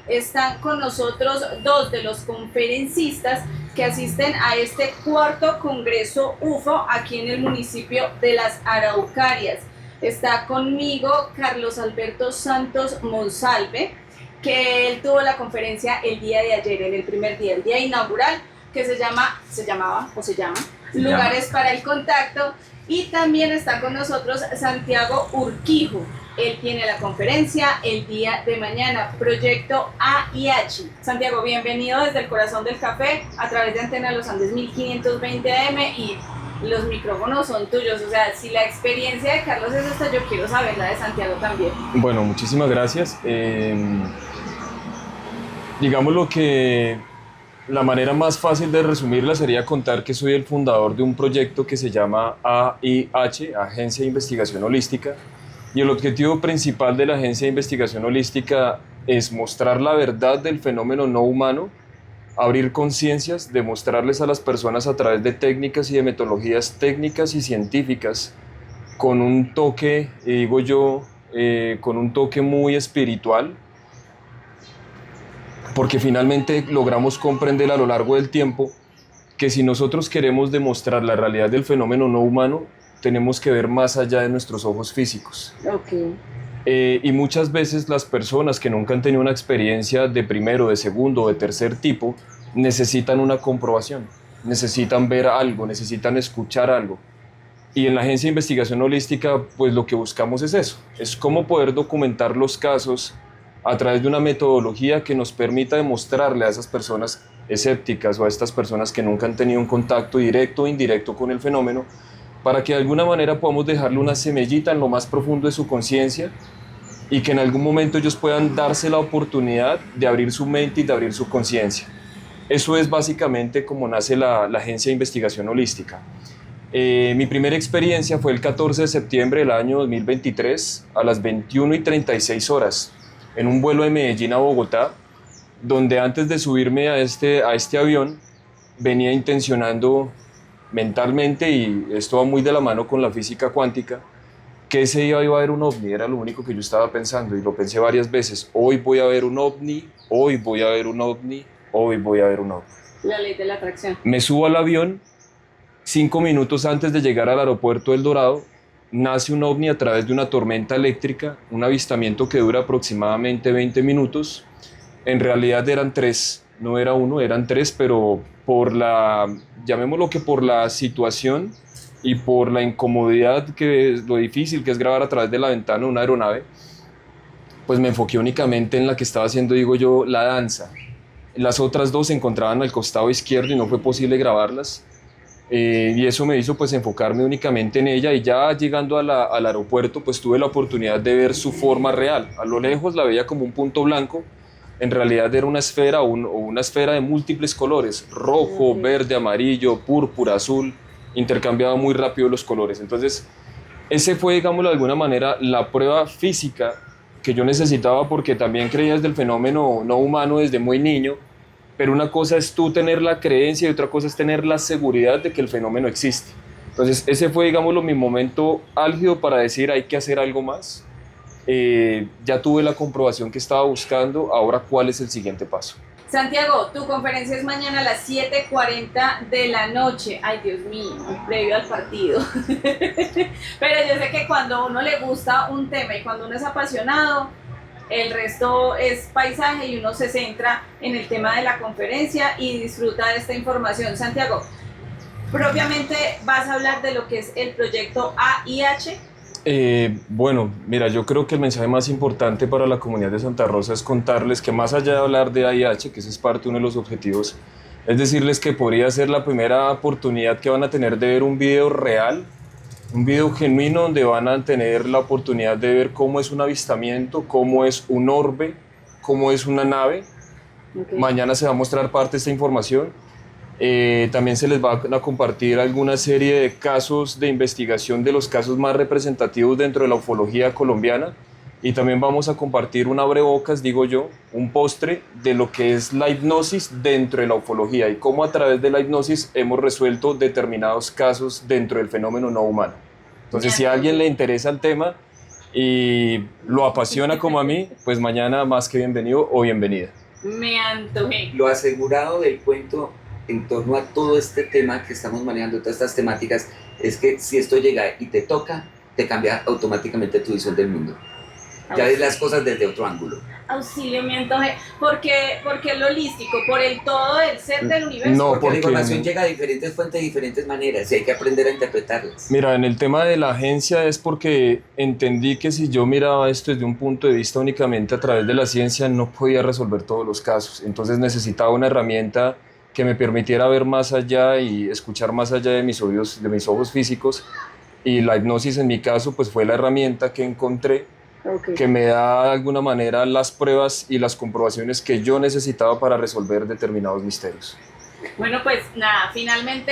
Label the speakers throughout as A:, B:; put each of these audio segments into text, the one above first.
A: Están con nosotros dos de los conferencistas que asisten a este cuarto Congreso UFO aquí en el municipio de Las Araucarias. Está conmigo Carlos Alberto Santos Monsalve, que él tuvo la conferencia el día de ayer, en el primer día, el día inaugural, que se llama Lugares para el Contacto. Y también está con nosotros Santiago Urquijo. Él tiene la conferencia el día de mañana, Proyecto AIH. Santiago, bienvenido desde el corazón del café, a través de Antena Los Andes 1520 AM, y los micrófonos son tuyos. O sea, si la experiencia de Carlos es esta, yo quiero saber la de Santiago también.
B: Bueno, muchísimas gracias. Digamos lo que la manera más fácil de resumirla sería contar que soy el fundador de un proyecto que se llama AIH, Agencia de Investigación Holística, y el objetivo principal de la Agencia de Investigación Holística es mostrar la verdad del fenómeno no humano, abrir conciencias, demostrarles a las personas a través de técnicas y de metodologías técnicas y científicas con un toque, digo yo, con un toque muy espiritual, porque finalmente logramos comprender a lo largo del tiempo que si nosotros queremos demostrar la realidad del fenómeno no humano, tenemos que ver más allá de nuestros ojos físicos.
A: Okay.
B: Y muchas veces las personas que nunca han tenido una experiencia de primero, de segundo o de tercer tipo necesitan una comprobación, necesitan ver algo, necesitan escuchar algo. Y en la Agencia de Investigación Holística, pues lo que buscamos es eso, es cómo poder documentar los casos a través de una metodología que nos permita demostrarle a esas personas escépticas o a estas personas que nunca han tenido un contacto directo o indirecto con el fenómeno, para que de alguna manera podamos dejarle una semillita en lo más profundo de su conciencia y que en algún momento ellos puedan darse la oportunidad de abrir su mente y de abrir su conciencia. Eso es básicamente como nace la Agencia de Investigación Holística. Mi primera experiencia fue el 14 de septiembre del año 2023 a las 21:36 horas en un vuelo de Medellín a Bogotá, donde antes de subirme a este avión venía intencionando mentalmente, y esto va muy de la mano con la física cuántica, que ese día iba a haber un ovni, era lo único que yo estaba pensando, y lo pensé varias veces: hoy voy a ver un ovni, hoy voy a ver un ovni, hoy voy a ver un ovni.
A: La ley de la atracción.
B: Me subo al avión, 5 minutos antes de llegar al aeropuerto del Dorado, nace un ovni a través de una tormenta eléctrica, un avistamiento que dura aproximadamente 20 minutos, en realidad eran 3, no era uno, eran 3, pero llamémoslo que por la situación y por la incomodidad, que es lo difícil que es grabar a través de la ventana de una aeronave, pues me enfoqué únicamente en la que estaba haciendo, digo yo, la danza. Las otras 2 se encontraban al costado izquierdo y no fue posible grabarlas, y eso me hizo pues enfocarme únicamente en ella, y ya llegando al aeropuerto pues tuve la oportunidad de ver su forma real. A lo lejos la veía como un punto blanco, en realidad era una esfera o una esfera de múltiples colores: rojo, verde, amarillo, púrpura, azul, intercambiaba muy rápido los colores. Entonces ese fue, digámoslo de alguna manera, la prueba física que yo necesitaba, porque también creía desde el fenómeno no humano desde muy niño, pero una cosa es tú tener la creencia y otra cosa es tener la seguridad de que el fenómeno existe. Entonces ese fue, digámoslo, mi momento álgido para decir: hay que hacer algo más. Ya tuve la comprobación que estaba buscando, ahora ¿cuál es el siguiente paso?
A: Santiago, tu conferencia es mañana a las 7:40 de la noche. Ay, Dios mío, previo al partido. Pero yo sé que cuando a uno le gusta un tema y cuando uno es apasionado, el resto es paisaje y uno se centra en el tema de la conferencia y disfruta de esta información. Santiago, propiamente vas a hablar de lo que es el proyecto AIH.
B: Bueno, mira, yo creo que el mensaje más importante para la comunidad de Santa Rosa es contarles que, más allá de hablar de AIH, que ese es parte de uno de los objetivos, es decirles que podría ser la primera oportunidad que van a tener de ver un video real, un video genuino, donde van a tener la oportunidad de ver cómo es un avistamiento, cómo es un orbe, cómo es una nave. Okay. Mañana se va a mostrar parte de esta información. También se les va a compartir alguna serie de casos de investigación, de los casos más representativos dentro de la ufología colombiana, y también vamos a compartir un abrebocas, digo yo, un postre de lo que es la hipnosis dentro de la ufología y cómo a través de la hipnosis hemos resuelto determinados casos dentro del fenómeno no humano. Entonces, si a alguien le interesa el tema, y lo apasiona como a mí, pues mañana más que bienvenido o bienvenida.
A: Me antojé.
C: Lo asegurado del cuento en torno a todo este tema que estamos manejando, todas estas temáticas, es que si esto llega y te toca, te cambia automáticamente tu visión del mundo. Ya ves las cosas desde otro ángulo.
A: Auxilio, me antojé. Porque es lo holístico, por el todo del ser del universo.
B: No,
C: Porque la
B: porque-
C: información llega de diferentes fuentes, de diferentes maneras, y hay que aprender a interpretarlas.
B: Mira, en el tema de la agencia es porque entendí que si yo miraba esto desde un punto de vista únicamente a través de la ciencia, no podía resolver todos los casos. Entonces necesitaba una herramienta que me permitiera ver más allá y escuchar más allá de mis ojos físicos. Y la hipnosis en mi caso, pues fue la herramienta que encontré
A: Ok.
B: que me da de alguna manera las pruebas y las comprobaciones que yo necesitaba para resolver determinados misterios.
A: Bueno, pues nada, finalmente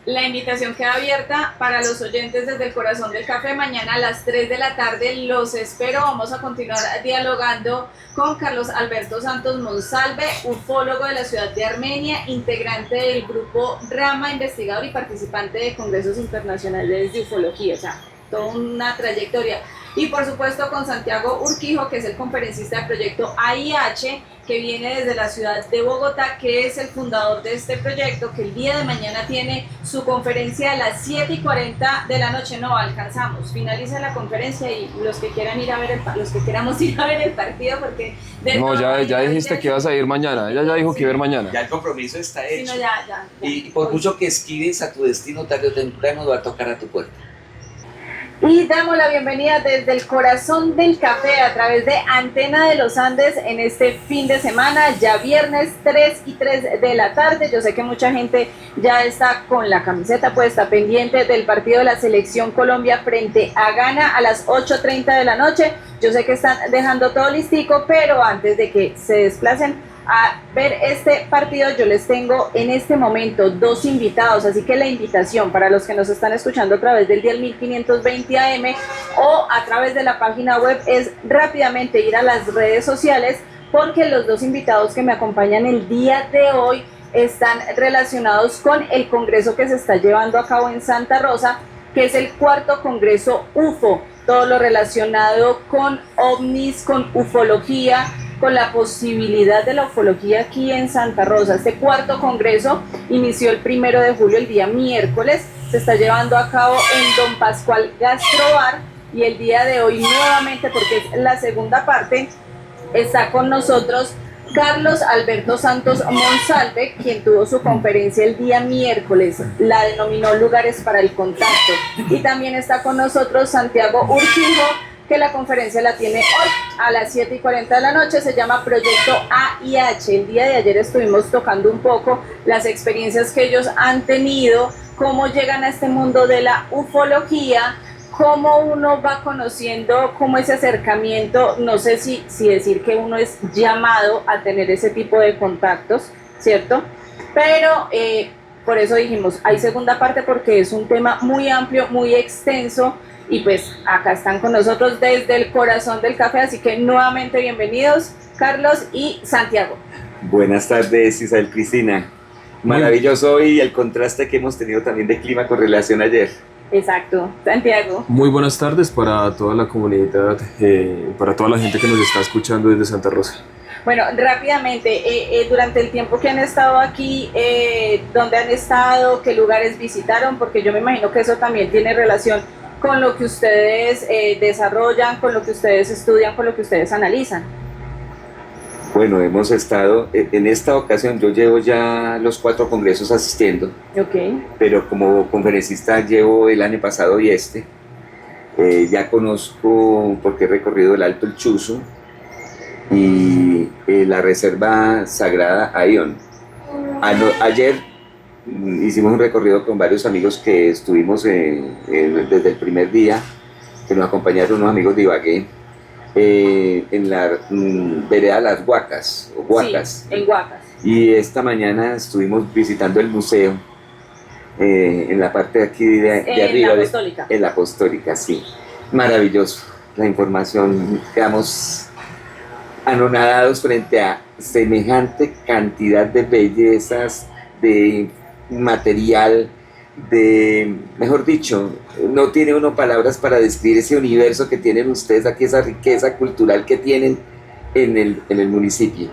A: la invitación queda abierta para los oyentes desde el corazón del café. Mañana a las 3 de la tarde los espero. Vamos a continuar dialogando con Carlos Alberto Santos Monsalve, ufólogo de la ciudad de Armenia, integrante del grupo Rama, investigador y participante de congresos internacionales de ufología. O sea, toda una trayectoria. Y por supuesto con Santiago Urquijo, que es el conferencista del proyecto AIH, que viene desde la ciudad de Bogotá, que es el fundador de este proyecto, que el día de mañana tiene su conferencia a las 7:40 de la noche. No alcanzamos, finaliza la conferencia y los que quieran ir a ver los que queramos ir a ver el partido, porque
B: No, ya dijiste que ibas a ir mañana. Ella ya dijo que iba a ir mañana.
C: Ya el compromiso está
A: Sí,
C: hecho.
A: no, ya.
C: Y por mucho que esquives a tu destino, tarde o temprano va a tocar a tu puerta.
A: Y damos la bienvenida desde el corazón del café a través de Antena de los Andes en este fin de semana, ya viernes 3:03 de la tarde. Yo sé que mucha gente ya está con la camiseta puesta, pendiente del partido de la Selección Colombia frente a Ghana a las 8:30 de la noche. Yo sé que están dejando todo listico, pero antes de que se desplacen a ver este partido, yo les tengo en este momento dos invitados, así que la invitación para los que nos están escuchando a través del dial 1520 AM o a través de la página web es rápidamente ir a las redes sociales, porque los dos invitados que me acompañan el día de hoy están relacionados con el congreso que se está llevando a cabo en Santa Rosa, que es el cuarto congreso UFO, todo lo relacionado con ovnis, con ufología, con la posibilidad de la ufología aquí en Santa Rosa. Este cuarto congreso inició el 1 de julio, el día miércoles, se está llevando a cabo en Don Pascual Gastrobar, y el día de hoy nuevamente, porque es la segunda parte, está con nosotros Carlos Alberto Santos Monsalve, quien tuvo su conferencia el día miércoles, la denominó Lugares para el Contacto, y también está con nosotros Santiago Urquijo, que la conferencia la tiene hoy a las 7:40 de la noche, se llama Proyecto AIH. El día de ayer estuvimos tocando un poco las experiencias que ellos han tenido, cómo llegan a este mundo de la ufología, cómo uno va conociendo, cómo ese acercamiento, no sé si decir que uno es llamado a tener ese tipo de contactos, ¿cierto? Pero por eso dijimos, hay segunda parte porque es un tema muy amplio, muy extenso, y pues acá están con nosotros desde el corazón del café, así que nuevamente bienvenidos Carlos y Santiago.
C: Buenas tardes, Isabel Cristina. Maravilloso hoy el contraste que hemos tenido también de clima con relación a ayer.
A: Exacto, Santiago.
B: Muy buenas tardes para toda la comunidad, para toda la gente que nos está escuchando desde Santa Rosa.
A: Bueno, rápidamente, durante el tiempo que han estado aquí, ¿dónde han estado? ¿Qué lugares visitaron? Porque yo me imagino que eso también tiene relación con lo que ustedes desarrollan, con lo que ustedes estudian, con lo que ustedes analizan.
C: Bueno, hemos estado, en esta ocasión yo llevo ya los 4 congresos asistiendo,
A: Ok.
C: pero como conferencista llevo el año pasado y ya conozco porque he recorrido el Alto El Chuzo y la Reserva Sagrada Aion. Ayer hicimos un recorrido con varios amigos que estuvimos desde el primer día, que nos acompañaron unos amigos de Ibagué, en la vereda Las Huacas, o Huacas.
A: Sí, en Huacas.
C: Y esta mañana estuvimos visitando el museo, en la parte de aquí de arriba.
A: En la Apostólica.
C: En la Apostólica, sí. Maravilloso la información. Quedamos anonadados frente a semejante cantidad de bellezas, de material, mejor dicho, no tiene uno palabras para describir ese universo que tienen ustedes aquí, esa riqueza cultural que tienen en el municipio.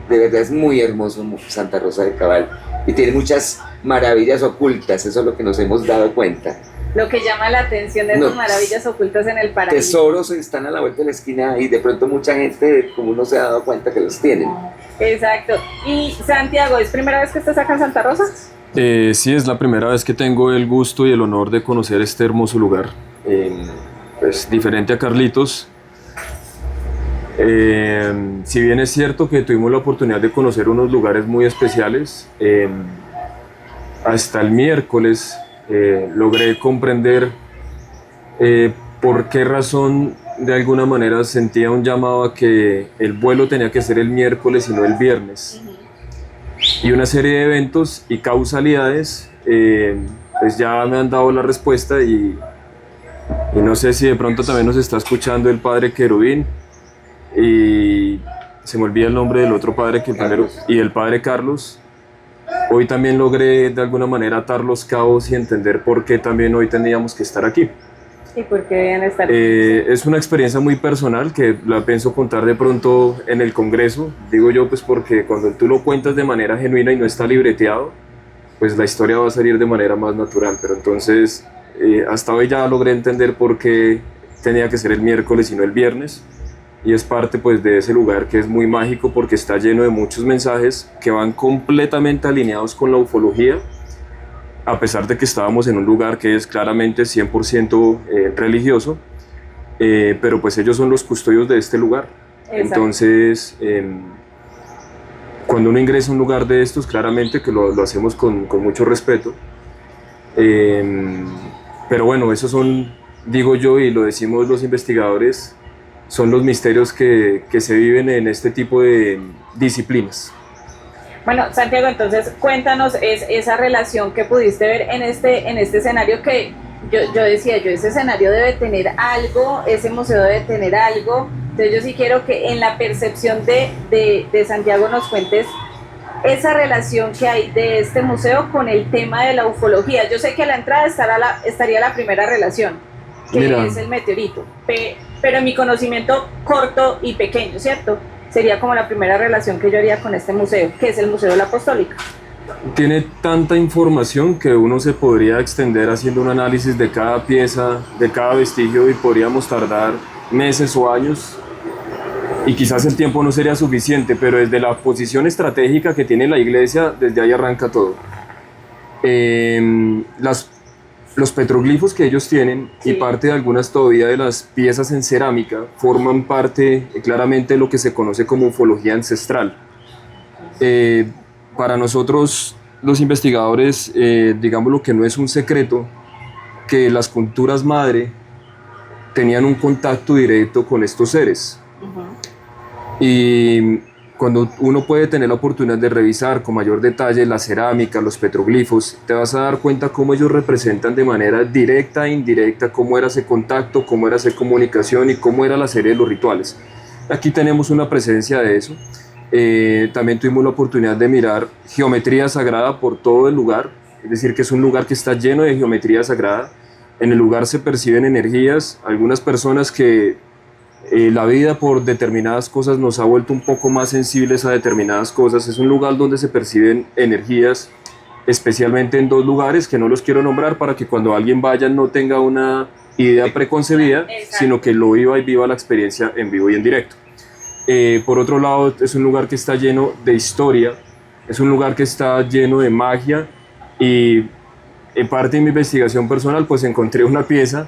C: De verdad es muy hermoso Santa Rosa de Cabal y tiene muchas maravillas ocultas, eso es lo que nos hemos dado cuenta.
A: Lo que llama la atención de
C: No,
A: esas maravillas ocultas en el paraíso.
C: Tesoros están a la vuelta de la esquina y de pronto mucha gente como no se ha dado cuenta que los tienen.
A: Exacto. Y Santiago, ¿es primera vez que estás acá en Santa Rosa?
B: Sí, es la primera vez que tengo el gusto y el honor de conocer este hermoso lugar. Pues diferente a Carlitos. Si bien es cierto que tuvimos la oportunidad de conocer unos lugares muy especiales, hasta el miércoles logré comprender por qué razón de alguna manera sentía un llamado a que el vuelo tenía que ser el miércoles y no el viernes. Y una serie de eventos y causalidades pues ya me han dado la respuesta y no sé si de pronto también nos está escuchando el padre Querubín y se me olvida el nombre del otro padre que primero, y el padre Carlos. Hoy también logré de alguna manera atar los cabos y entender por qué también hoy tendríamos que estar aquí.
A: ¿Y por qué deben estar?
B: Es una experiencia muy personal que la pienso contar de pronto en el Congreso, digo yo, pues porque cuando tú lo cuentas de manera genuina y no está libreteado, pues la historia va a salir de manera más natural, pero entonces hasta hoy ya logré entender por qué tenía que ser el miércoles y no el viernes, y es parte pues de ese lugar que es muy mágico porque está lleno de muchos mensajes que van completamente alineados con la ufología, a pesar de que estábamos en un lugar que es claramente 100% religioso, pero pues ellos son los custodios de este lugar. Exacto. Entonces, cuando uno ingresa a un lugar de estos, claramente que lo hacemos con mucho respeto, pero bueno, esos son, digo yo, y lo decimos los investigadores, son los misterios que se viven en este tipo de disciplinas.
A: Bueno, Santiago, entonces cuéntanos esa relación que pudiste ver en este escenario que yo decía, ese escenario debe tener algo, ese museo debe tener algo. Entonces yo sí quiero que en la percepción de Santiago nos cuentes esa relación que hay de este museo con el tema de la ufología. Yo sé que a la entrada estaría la primera relación, que Mira, es el meteorito, pero en mi conocimiento corto y pequeño, ¿cierto? Sería como la primera relación que yo haría con este museo, que es el Museo de la Apostólica.
B: Tiene tanta información que uno se podría extender haciendo un análisis de cada pieza, de cada vestigio, y podríamos tardar meses o años, y quizás el tiempo no sería suficiente, pero desde la posición estratégica que tiene la iglesia, desde ahí arranca todo. Los petroglifos que ellos tienen, sí, y parte de algunas todavía de las piezas en cerámica forman parte claramente de lo que se conoce como ufología ancestral. Para nosotros los investigadores, digamos lo que no es un secreto, que las culturas madre tenían un contacto directo con estos seres. Y cuando uno puede tener la oportunidad de revisar con mayor detalle la cerámica, los petroglifos, te vas a dar cuenta cómo ellos representan de manera directa e indirecta cómo era ese contacto, cómo era esa comunicación y cómo era la serie de los rituales. Aquí tenemos una presencia de eso. También tuvimos la oportunidad de mirar geometría sagrada por todo el lugar, es decir, que es un lugar que está lleno de geometría sagrada. En el lugar se perciben energías, algunas personas que la vida por determinadas cosas nos ha vuelto un poco más sensibles a determinadas cosas. Es un lugar donde se perciben energías, especialmente en dos lugares que no los quiero nombrar para que cuando alguien vaya no tenga una idea preconcebida, sino que lo viva y viva la experiencia en vivo y en directo. Por otro lado, es un lugar que está lleno de historia, es un lugar que está lleno de magia, y en parte de mi investigación personal pues encontré una pieza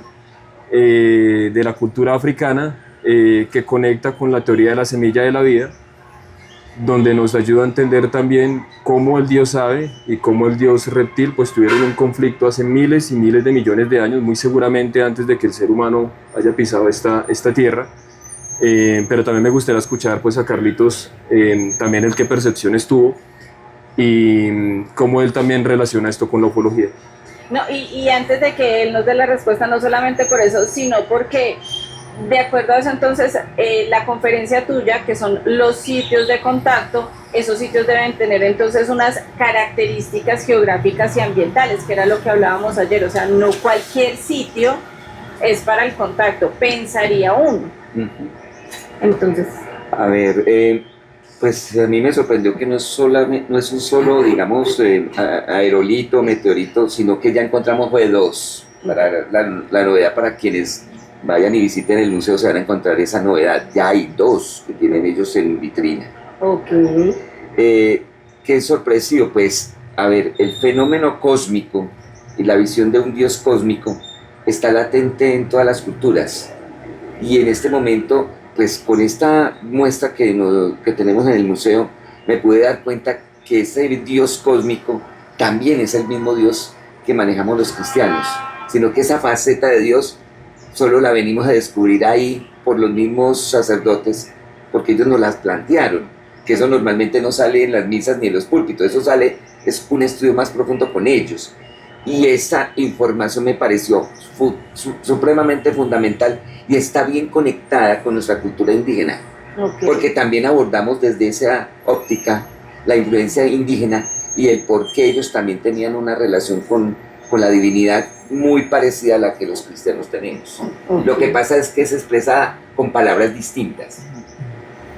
B: de la cultura africana que conecta con la teoría de la semilla de la vida, donde nos ayuda a entender también cómo el dios ave y cómo el dios reptil pues tuvieron un conflicto hace miles y miles de millones de años, muy seguramente antes de que el ser humano haya pisado esta tierra. Pero también me gustaría escuchar pues a Carlitos, también el qué percepciones tuvo y cómo él también relaciona esto con la ufología.
A: No, y antes de que él nos dé la respuesta, no solamente por eso, sino porque de acuerdo a eso, entonces, la conferencia tuya, que son los sitios de contacto, esos sitios deben tener entonces unas características geográficas y ambientales, que era lo que hablábamos ayer, o sea, no cualquier sitio es para el contacto, pensaría uno. Entonces...
C: A ver, pues a mí me sorprendió que no es un solo, digamos, aerolito, meteorito, sino que ya encontramos fue dos. Para la novedad, para quienes vayan y visiten el museo se van a encontrar esa novedad. Ya hay dos que tienen ellos en vitrina.
A: Ok.
C: ¿Qué es sorpresivo? Pues, a ver, el fenómeno cósmico y la visión de un Dios cósmico está latente en todas las culturas. Y en este momento, pues con esta muestra que tenemos en el museo, me pude dar cuenta que ese Dios cósmico también es el mismo Dios que manejamos los cristianos, sino que esa faceta de Dios solo la venimos a descubrir ahí por los mismos sacerdotes, porque ellos nos las plantearon, que eso normalmente no sale en las misas ni en los púlpitos, eso sale, es un estudio más profundo con ellos. Y esa información me pareció supremamente fundamental y está bien conectada con nuestra cultura indígena, porque también abordamos desde esa óptica la influencia indígena y el por qué ellos también tenían una relación con la divinidad muy parecida a la que los cristianos tenemos. Lo que pasa es que es expresada con palabras distintas.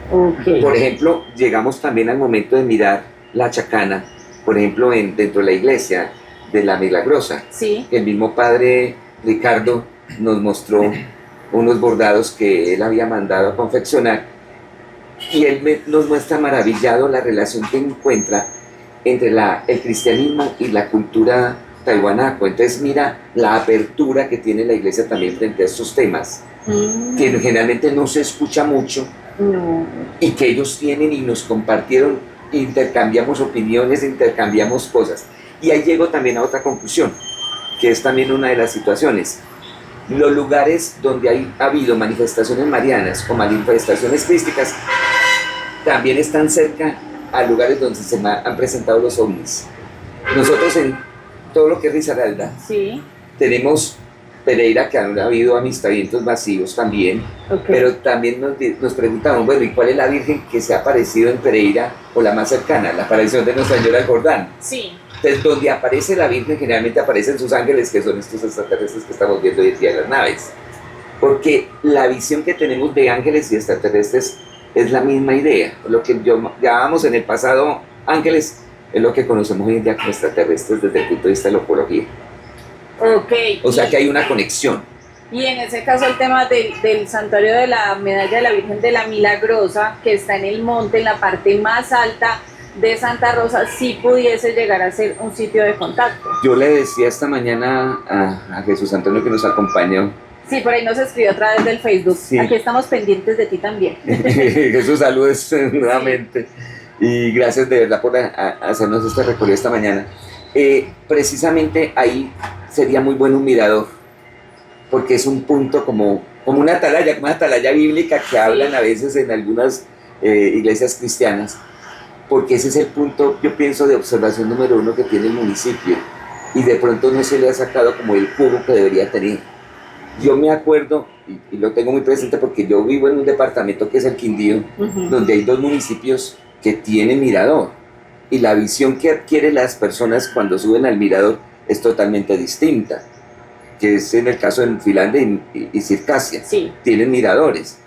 C: Por ejemplo, llegamos también al momento de mirar la chacana, por ejemplo, dentro de la iglesia de la Milagrosa.
A: Sí.
C: El mismo padre Ricardo nos mostró unos bordados que él había mandado a confeccionar y él nos muestra maravillado la relación que encuentra entre el cristianismo y la cultura taiwanaco. Entonces mira la apertura que tiene la iglesia también frente a estos temas, que generalmente no se escucha mucho, y que ellos tienen y nos compartieron, intercambiamos opiniones, intercambiamos cosas. Y ahí llego también a otra conclusión, que es también una de las situaciones. Los lugares donde ha habido manifestaciones marianas o manifestaciones crísticas también están cerca a lugares donde se han presentado los ovnis. Nosotros en todo lo que es Risaralda,
A: sí,
C: tenemos Pereira, que han habido avistamientos masivos también, pero también nos preguntamos, bueno, ¿y cuál es la Virgen que se ha aparecido en Pereira o la más cercana? La aparición de Nuestra Señora del Jordán.
A: Sí.
C: Entonces, donde aparece la Virgen, generalmente aparecen sus ángeles, que son estos extraterrestres que estamos viendo hoy en día en las naves. Porque la visión que tenemos de ángeles y extraterrestres es la misma idea. Lo que llamábamos en el pasado ángeles es lo que conocemos hoy en día como extraterrestres desde el punto de vista de la ufología. O sea que hay una conexión.
A: Y en ese caso el tema del santuario de la medalla de la Virgen de la Milagrosa, que está en el monte, en la parte más alta de Santa Rosa, sí pudiese llegar a ser un sitio de contacto.
C: Yo le decía esta mañana a Jesús Antonio, que nos acompañó.
A: Sí, por ahí nos escribió a través del Facebook.
C: Sí.
A: Aquí estamos pendientes de ti también.
C: Jesús, saludos nuevamente. Y gracias de verdad por hacernos este recorrido esta mañana. Precisamente ahí sería muy bueno un mirador, porque es un punto como una atalaya bíblica que hablan a veces en algunas iglesias cristianas, porque ese es el punto, yo pienso, de observación número 1 que tiene el municipio, y de pronto no se le ha sacado como el jugo que debería tener. Yo me acuerdo, y lo tengo muy presente porque yo vivo en un departamento que es el Quindío, donde hay 2 municipios que tienen mirador, y la visión que adquieren las personas cuando suben al mirador es totalmente distinta, que es en el caso de Finlandia y Circasia.
A: Sí.
C: Tienen miradores.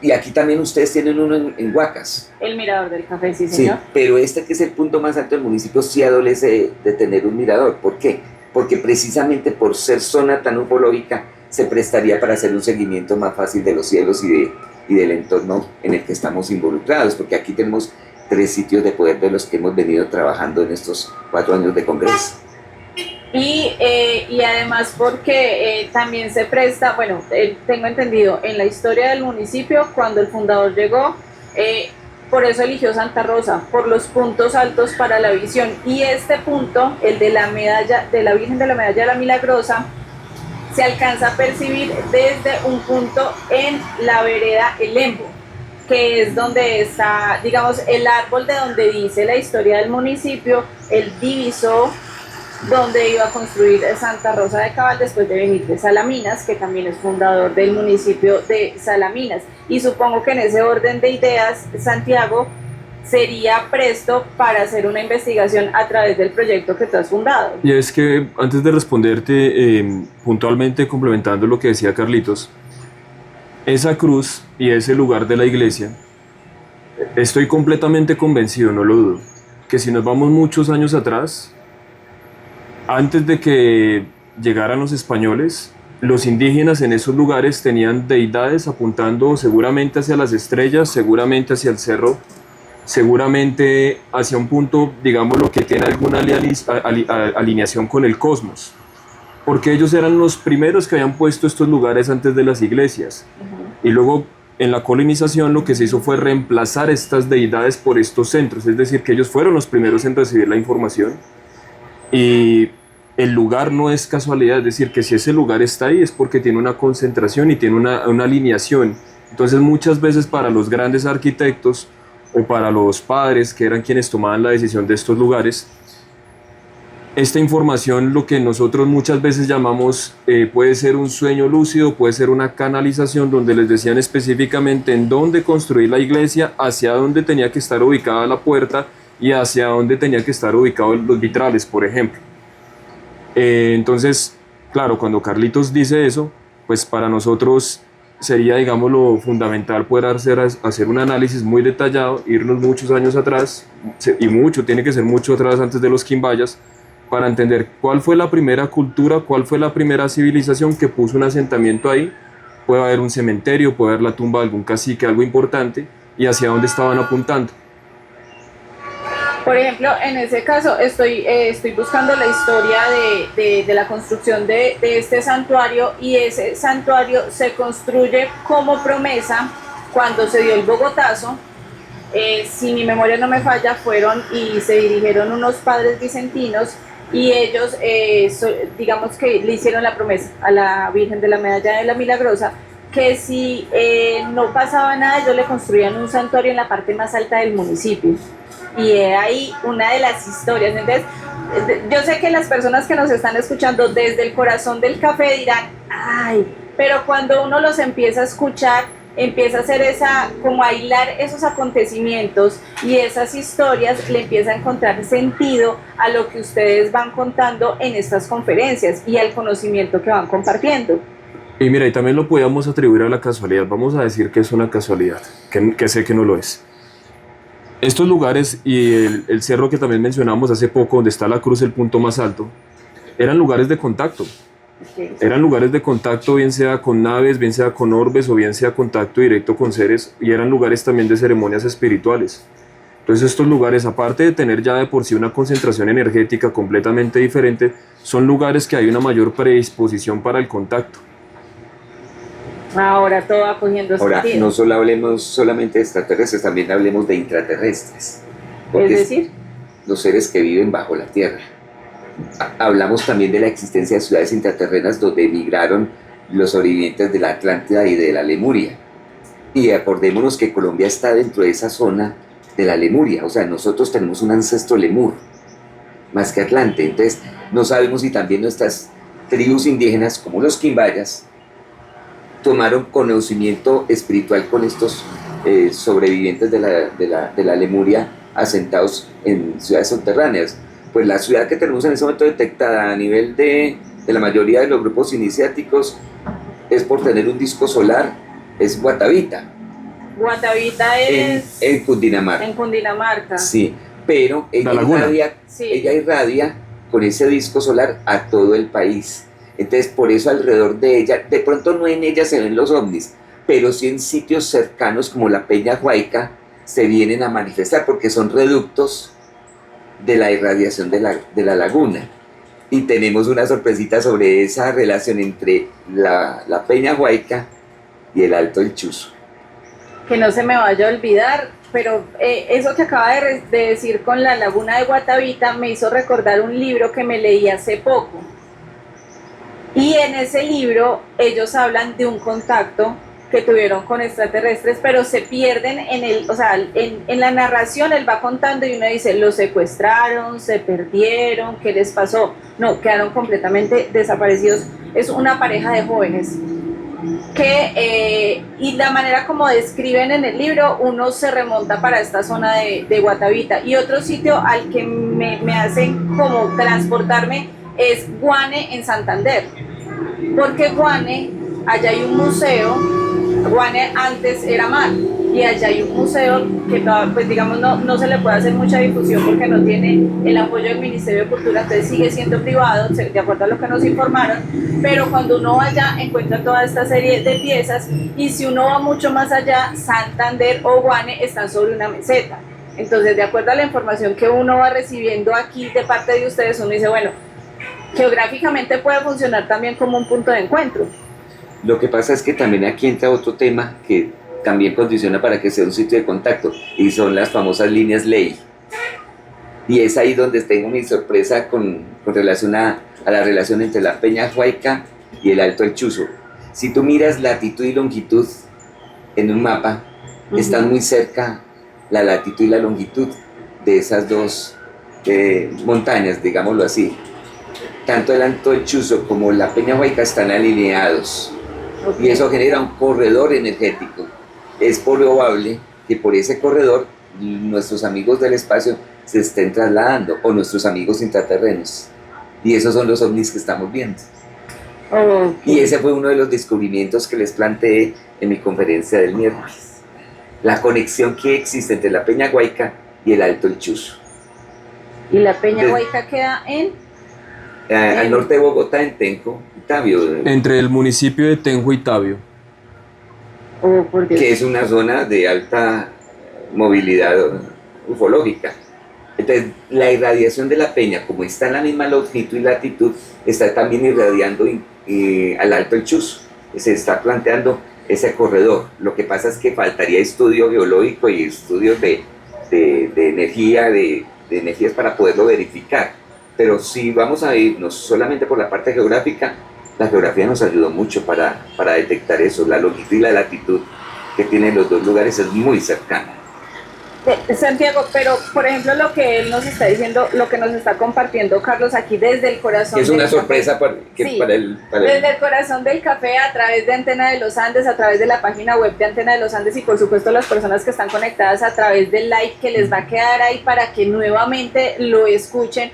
C: Y aquí también ustedes tienen uno en Huacas.
A: El mirador del café, sí, señor.
C: Sí, pero este, que es el punto más alto del municipio, sí adolece de tener un mirador. ¿Por qué? Porque precisamente por ser zona tan ufológica se prestaría para hacer un seguimiento más fácil de los cielos y del entorno en el que estamos involucrados, porque aquí tenemos 3 sitios de poder de los que hemos venido trabajando en estos 4 años de congreso.
A: Y además porque también se presta, bueno, tengo entendido, en la historia del municipio, cuando el fundador llegó, por eso eligió Santa Rosa, por los puntos altos para la visión. Y este punto, el de la medalla, de la Virgen de la Medalla de la Milagrosa, se alcanza a percibir desde un punto en la vereda El Lembo, que es donde está, digamos, el árbol de donde dice la historia del municipio, el divisor donde iba a construir Santa Rosa de Cabal después de venir de Salaminas, que también es fundador del municipio de Salaminas. Y supongo que en ese orden de ideas, Santiago sería presto para hacer una investigación a través del proyecto que tú has fundado.
B: Y es que antes de responderte, puntualmente complementando lo que decía Carlitos, esa cruz y ese lugar de la iglesia, estoy completamente convencido, no lo dudo, que si nos vamos muchos años atrás, antes de que llegaran los españoles, los indígenas en esos lugares tenían deidades apuntando seguramente hacia las estrellas, seguramente hacia el cerro, seguramente hacia un punto, digamos, lo que tiene alguna alineación con el cosmos, porque ellos eran los primeros que habían puesto estos lugares antes de las iglesias. Y luego en la colonización lo que se hizo fue reemplazar estas deidades por estos centros, es decir, que ellos fueron los primeros en recibir la información. Y el lugar no es casualidad, es decir, que si ese lugar está ahí es porque tiene una concentración y tiene una alineación. Entonces muchas veces para los grandes arquitectos o para los padres que eran quienes tomaban la decisión de estos lugares, esta información, lo que nosotros muchas veces llamamos, puede ser un sueño lúcido, puede ser una canalización donde les decían específicamente en dónde construir la iglesia, hacia dónde tenía que estar ubicada la puerta y hacia dónde tenía que estar ubicados los vitrales, por ejemplo. Entonces, claro, cuando Carlitos dice eso, pues para nosotros sería, digamos, lo fundamental poder hacer un análisis muy detallado, irnos muchos años atrás, y tiene que ser mucho atrás antes de los Quimbayas, para entender cuál fue la primera cultura, cuál fue la primera civilización que puso un asentamiento ahí. Puede haber un cementerio, puede haber la tumba de algún cacique, algo importante, y hacia dónde estaban apuntando.
A: Por ejemplo, en ese caso estoy buscando la historia de la construcción de este santuario, y ese santuario se construye como promesa cuando se dio el Bogotazo. Si mi memoria no me falla, fueron y se dirigieron unos padres vicentinos y ellos, digamos que le hicieron la promesa a la Virgen de la Medalla de la Milagrosa que si no pasaba nada, ellos le construían un santuario en la parte más alta del municipio. Y ahí una de las historias. Entonces, yo sé que las personas que nos están escuchando desde el corazón del café dirán, ay, pero cuando uno los empieza a escuchar, empieza a hacer como a hilar esos acontecimientos y esas historias, le empieza a encontrar sentido a lo que ustedes van contando en estas conferencias y al conocimiento que van compartiendo.
B: Y mira, y también lo podíamos atribuir a la casualidad. Vamos a decir que es una casualidad, que sé que no lo es. Estos lugares y el cerro que también mencionamos hace poco, donde está la cruz, el punto más alto, eran lugares de contacto. Okay. Eran lugares de contacto, bien sea con naves, bien sea con orbes, o bien sea contacto directo con seres, y eran lugares también de ceremonias espirituales. Entonces estos lugares, aparte de tener ya de por sí una concentración energética completamente diferente, son lugares que hay una mayor predisposición para el contacto.
A: Ahora todo va cogiendo sentido.
C: Ahora, no solo hablemos solamente de extraterrestres, también hablemos de intraterrestres.
A: Es decir,
C: los seres que viven bajo la tierra. Hablamos también de la existencia de ciudades intraterrenas donde emigraron los sobrevivientes de la Atlántida y de la Lemuria. Y acordémonos que Colombia está dentro de esa zona de la Lemuria, o sea, nosotros tenemos un ancestro lemur, más que Atlante. Entonces, no sabemos si también nuestras tribus indígenas, como los Quimbayas, tomaron conocimiento espiritual con estos sobrevivientes de la Lemuria asentados en ciudades subterráneas. Pues la ciudad que tenemos en ese momento detectada a nivel de la mayoría de los grupos iniciáticos es por tener un disco solar, es Guatavita.
A: Guatavita es...
C: En Cundinamarca.
A: En Cundinamarca.
C: Sí, pero ella irradia con ese disco solar a todo el país. Entonces, por eso alrededor de ella, de pronto no en ella se ven los ovnis, pero sí en sitios cercanos como la Peña Huayca se vienen a manifestar porque son reductos de la irradiación de la laguna. Y tenemos una sorpresita sobre esa relación entre la Peña Huayca y el Alto del Chuzo.
A: Que no se me vaya a olvidar, pero eso que acaba de decir con la laguna de Guatavita me hizo recordar un libro que me leí hace poco. Y en ese libro ellos hablan de un contacto que tuvieron con extraterrestres, pero se pierden o sea, en la narración él va contando y uno dice, los secuestraron, se perdieron, ¿qué les pasó? No, quedaron completamente desaparecidos. Es una pareja de jóvenes y la manera como describen en el libro, uno se remonta para esta zona de Guatavita. Y otro sitio al que me hacen como transportarme es Guane en Santander, porque Guane, allá hay un museo. Guane antes era mar y allá hay un museo que pues digamos no se le puede hacer mucha difusión porque no tiene el apoyo del Ministerio de Cultura, entonces sigue siendo privado, de acuerdo a lo que nos informaron, pero cuando uno va allá encuentra toda esta serie de piezas, y si uno va mucho más allá, Santander o Guane están sobre una meseta. Entonces, de acuerdo a la información que uno va recibiendo aquí de parte de ustedes, uno dice, bueno, geográficamente puede funcionar también como un punto de encuentro.
C: Lo que pasa es que también aquí entra otro tema que también condiciona para que sea un sitio de contacto, y son las famosas líneas ley. Y es ahí donde tengo mi sorpresa con relación a la relación entre la Peña Huayca y el Alto El Chuzo. Si tú miras latitud y longitud en un mapa, están muy cerca la latitud y la longitud de esas dos montañas, digámoslo así. Tanto el Alto El Chuzo como la Peña Huayca están alineados. Y eso genera un corredor energético. Es probable que por ese corredor nuestros amigos del espacio se estén trasladando, o nuestros amigos intraterrenos. Y esos son los ovnis que estamos viendo. Y ese fue uno de los descubrimientos que les planteé en mi conferencia del miércoles. La conexión que existe entre la Peña Huayca y el Alto El Chuzo.
A: ¿Y la Peña Huayca queda
C: al norte de Bogotá, en Tenjo y Tabio?
B: Entre el municipio de Tenjo y Tabio.
A: Oh, por Dios.
C: Que es una zona de alta movilidad ufológica. Entonces, la irradiación de la Peña, como está en la misma longitud y latitud, está también irradiando al Alto El Chuzo. Se está planteando ese corredor. Lo que pasa es que faltaría estudio geológico y estudios de energía, de energías para poderlo verificar. Pero si vamos a irnos solamente por la parte geográfica, la geografía nos ayudó mucho para detectar eso. La longitud y la latitud que tienen los dos lugares es muy cercana.
A: Santiago, pero por ejemplo lo que él nos está diciendo, lo que nos está compartiendo Carlos aquí desde el corazón.
C: Es una sorpresa para el...
A: Desde el corazón del café, a través de Antena de los Andes, a través de la página web de Antena de los Andes, y por supuesto las personas que están conectadas a través del like que les va a quedar ahí para que nuevamente lo escuchen.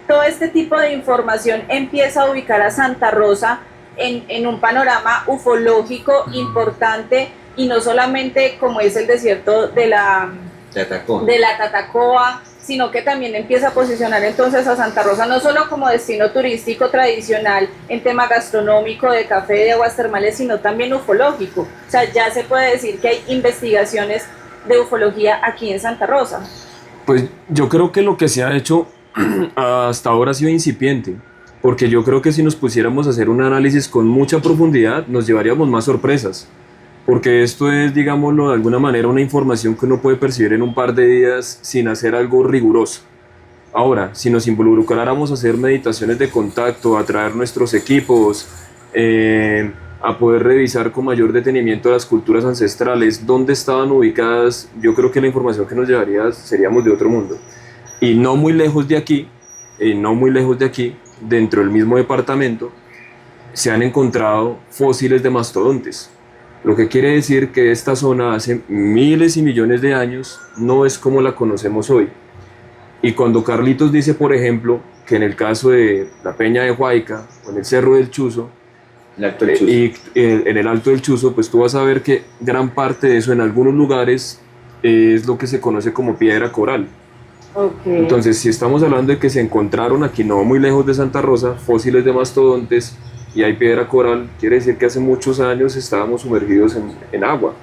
A: Todo este tipo de información empieza a ubicar a Santa Rosa en un panorama ufológico importante, y no solamente como es el desierto de la Tatacoa, sino que también empieza a posicionar entonces a Santa Rosa no solo como destino turístico tradicional en tema gastronómico, de café, de aguas termales, sino también ufológico. O sea, ya se puede decir que hay investigaciones de ufología aquí en Santa Rosa.
B: Pues yo creo que lo que se ha hecho hasta ahora ha sido incipiente, porque yo creo que si nos pusiéramos a hacer un análisis con mucha profundidad nos llevaríamos más sorpresas, porque esto es, digámoslo de alguna manera, una información que uno puede percibir en un par de días sin hacer algo riguroso. Ahora, si nos involucráramos a hacer meditaciones de contacto, a traer nuestros equipos, a poder revisar con mayor detenimiento las culturas ancestrales, dónde estaban ubicadas, yo creo que la información que nos llevaría seríamos de otro mundo. Y no muy lejos de aquí, dentro del mismo departamento, se han encontrado fósiles de mastodontes. Lo que quiere decir que esta zona hace miles y millones de años no es como la conocemos hoy. Y cuando Carlitos dice, por ejemplo, que en el caso de la Peña de Huayca o en el Cerro del Chuzo, y en el Alto del Chuzo, pues tú vas a ver que gran parte de eso en algunos lugares es lo que se conoce como piedra coral.
A: Okay.
B: Entonces, si estamos hablando de que se encontraron aquí no muy lejos de Santa Rosa fósiles de mastodontes y hay piedra coral, quiere decir que hace muchos años estábamos sumergidos en agua.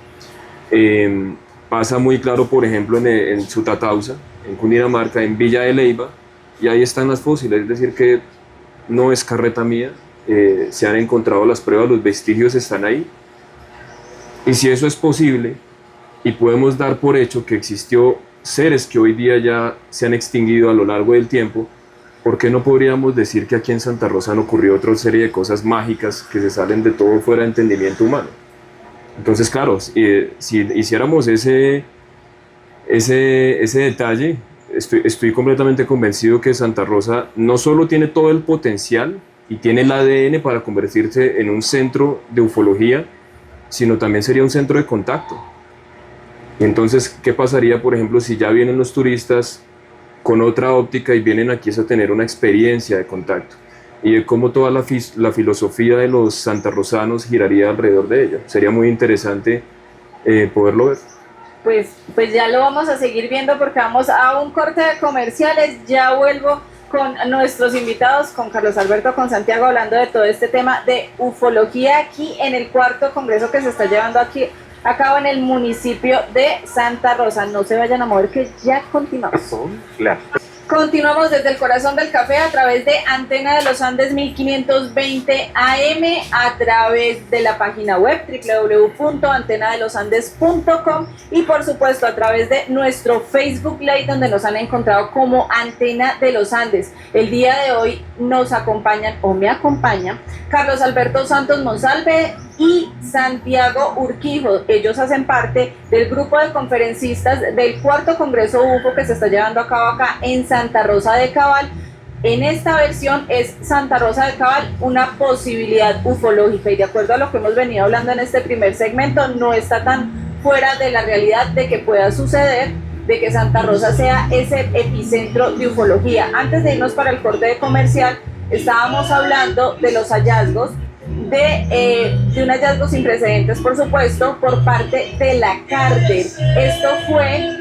B: Pasa muy claro, por ejemplo, en Sutatausa, en Cundinamarca, en Villa de Leyva, y ahí están las fósiles, es decir que no es carreta mía, se han encontrado las pruebas, los vestigios están ahí. Y si eso es posible y podemos dar por hecho que existió seres que hoy día ya se han extinguido a lo largo del tiempo, ¿por qué no podríamos decir que aquí en Santa Rosa han ocurrido otra serie de cosas mágicas que se salen de todo fuera de entendimiento humano? Entonces, claro, si hiciéramos ese detalle, estoy completamente convencido que Santa Rosa no solo tiene todo el potencial y tiene el ADN para convertirse en un centro de ufología, sino también sería un centro de contacto. Y entonces, ¿qué pasaría, por ejemplo, si ya vienen los turistas con otra óptica y vienen aquí a tener una experiencia de contacto? Y de cómo toda la filosofía de los santarrosanos giraría alrededor de ello. Sería muy interesante poderlo ver.
A: Pues ya lo vamos a seguir viendo porque vamos a un corte de comerciales. Ya vuelvo con nuestros invitados, con Carlos Alberto, con Santiago, hablando de todo este tema de ufología aquí en el cuarto congreso que se está llevando aquí a cabo en el municipio de Santa Rosa. No se vayan a mover que ya continuamos.
C: Claro.
A: Continuamos desde el corazón del café a través de Antena de los Andes 1520 AM, a través de la página web www.antenadelosandes.com y por supuesto a través de nuestro Facebook Live, donde nos han encontrado como Antena de los Andes. El día de hoy nos acompañan o me acompaña Carlos Alberto Santos Monsalve y Santiago Urquijo. Ellos hacen parte del grupo de conferencistas del cuarto Congreso UFO que se está llevando a cabo acá en Santa Rosa de Cabal. En esta versión es Santa Rosa de Cabal, una posibilidad ufológica, y de acuerdo a lo que hemos venido hablando en este primer segmento, no está tan fuera de la realidad de que pueda suceder, de que Santa Rosa sea ese epicentro de ufología. Antes de irnos para el corte comercial, estábamos hablando de los hallazgos de un hallazgo sin precedentes, por supuesto, por parte de la Carter. Esto fue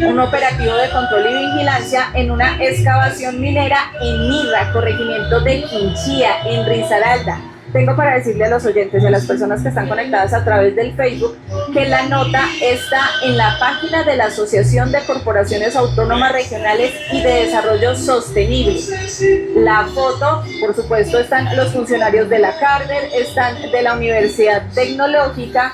A: un operativo de control y vigilancia en una excavación minera en Mirra, corregimiento de Quinchía, en Risaralda. Tengo para decirle a los oyentes y a las personas que están conectadas a través del Facebook que la nota está en la página de la Asociación de Corporaciones Autónomas Regionales y de Desarrollo Sostenible. La foto, por supuesto, están los funcionarios de la Carter, están de la Universidad Tecnológica,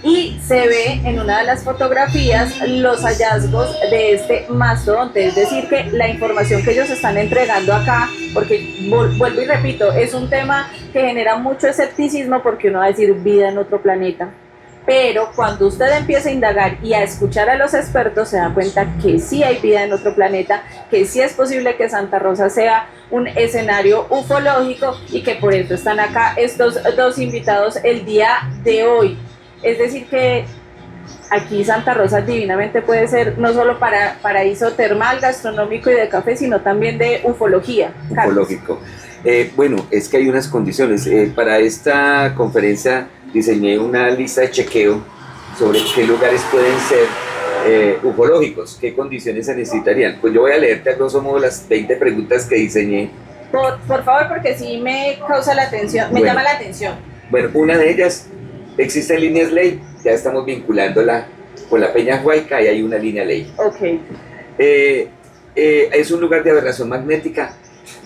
A: y se ve en una de las fotografías los hallazgos de este mastodonte, es decir que la información que ellos están entregando acá, porque vuelvo y repito, es un tema que genera mucho escepticismo porque uno va a decir vida en otro planeta, pero cuando usted empieza a indagar y a escuchar a los expertos se da cuenta que sí hay vida en otro planeta, que sí es posible que Santa Rosa sea un escenario ufológico y que por eso están acá estos dos invitados el día de hoy. Es decir que aquí Santa Rosa divinamente puede ser no solo para paraíso termal, gastronómico y de café, sino también de ufología.
C: Ufológico. Bueno, es que hay unas condiciones. Para esta conferencia diseñé una lista de chequeo sobre qué lugares pueden ser ufológicos, qué condiciones se necesitarían. Pues yo voy a leerte a grosso modo las 20 preguntas que diseñé.
A: Por favor, porque sí me causa la atención, me llama la atención.
C: Bueno, una de ellas, existen líneas ley, ya estamos vinculándola con la Peña Huayca y hay una línea ley.
A: Ok.
C: Es un lugar de aberración magnética.